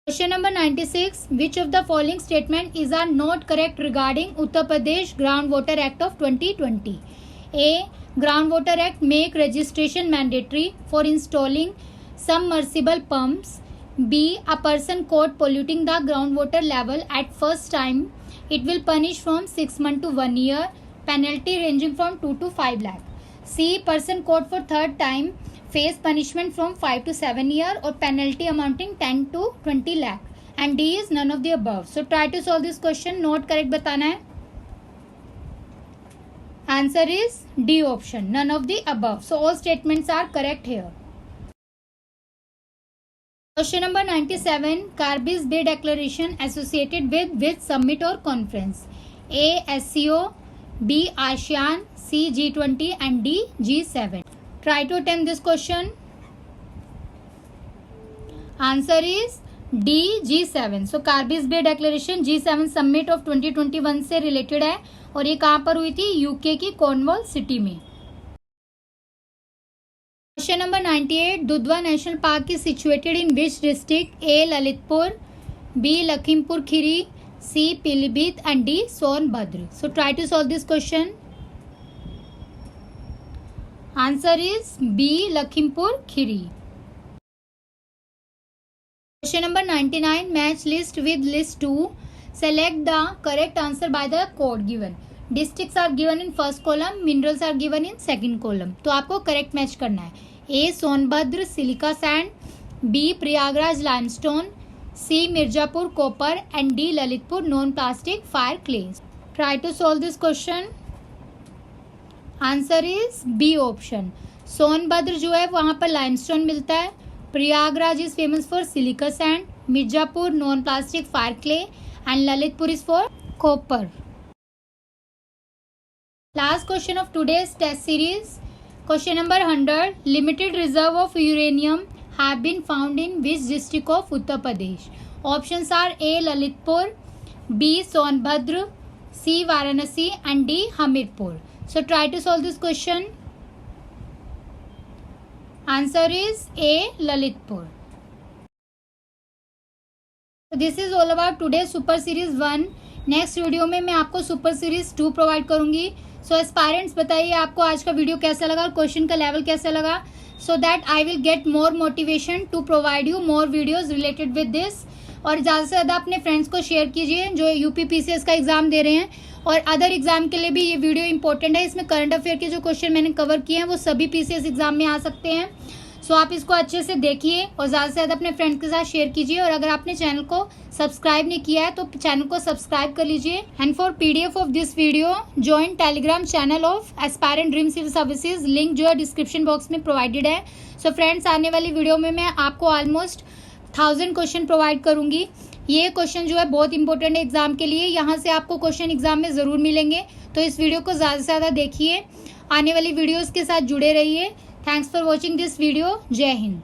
Question number 96, which of the following statement is are not correct regarding Uttar Pradesh Groundwater Act of 2020? A, Groundwater Act make registration mandatory for installing submersible pumps. B, a person caught polluting the groundwater level at first time, it will punish from 6 months to 1 year, penalty ranging from 2 to 5 lakh. C, person caught for third time face punishment from 5 to 7 year or penalty amounting 10 to 20 lakh. And D is none of the above. So try to solve this question. Not correct बताना है. Answer is D option, none of the above. So all statements are correct here. Question number 97, Carbis Bay Declaration associated with which summit or conference? A, SCO, B, ASEAN, C, G20 and D, G7. Try to attempt this question. Answer is D, G7. So Carbis Bay Declaration G7 Summit of 2021 से related है और ये कहाँ पर हुई थी? UK की Cornwall city में। Question number 98, Dudhwa National Park is situated in which district? A Lalitpur, B Lakhimpur Kheri, C Pilibhit and D Sonbhadra. So try to solve this question. Answer is B Lakhimpur Kheri. Question number 99, match list with list 2. Select the correct answer by the code given. Districts are given in first column, minerals are given in second column. तो आपको correct match करना है. A Sonbhadra silica sand, B Prayagraj limestone, C Mirzapur copper and D Lalitpur non plastic fire clays. Try to solve this question. Answer is B option. Sonbhadra जो है वहाँ पर limestone मिलता है. Prayagraj is famous for silica sand. Mirzapur non plastic fire clay and Lalitpur is for copper. Last question of today's test series. Question number 100. Limited reserve of uranium have been found in which district of Uttar Pradesh? Options are A Lalitpur, B Sonbhadra, C Varanasi and D Hamirpur. So try to solve this question. Answer is A Lalitpur. This is all about today super series 1। Next video में मैं आपको super series 2 provide करूंगी। सो aspirants बताइए आपको आज का video कैसा लगा और क्वेश्चन का लेवल कैसा लगा, so that I will get more motivation to provide you more videos related with this. और ज़्यादा से ज़्यादा अपने फ्रेंड्स को शेयर कीजिए जो यूपी पीसीएस का एग्जाम दे रहे हैं और अदर एग्जाम के लिए भी ये वीडियो इंपॉर्टेंट है। इसमें करंट अफेयर के जो क्वेश्चन मैंने कवर किए हैं वो सभी पीसीएस एग्जाम में आ सकते हैं। सो आप इसको अच्छे से देखिए और ज़्यादा से ज़्यादा अपने फ्रेंड्स के साथ शेयर कीजिए। और अगर आपने चैनल को सब्सक्राइब नहीं किया है तो चैनल को सब्सक्राइब कर लीजिए। And for PDF of this video join Telegram channel of Aspirant Dream Civil Services, link जो है डिस्क्रिप्शन बॉक्स में प्रोवाइडेड है। सो फ्रेंड्स, आने वाली वीडियो में मैं आपको ऑलमोस्ट 1000 क्वेश्चन प्रोवाइड करूंगी। ये क्वेश्चन जो है बहुत इंपॉर्टेंट है एग्जाम के लिए, यहाँ से आपको क्वेश्चन एग्जाम में ज़रूर मिलेंगे। तो इस वीडियो को ज़्यादा से ज़्यादा देखिए, आने वाली वीडियोज़ के साथ जुड़े रहिए। Thanks for watching this video. जय हिंद।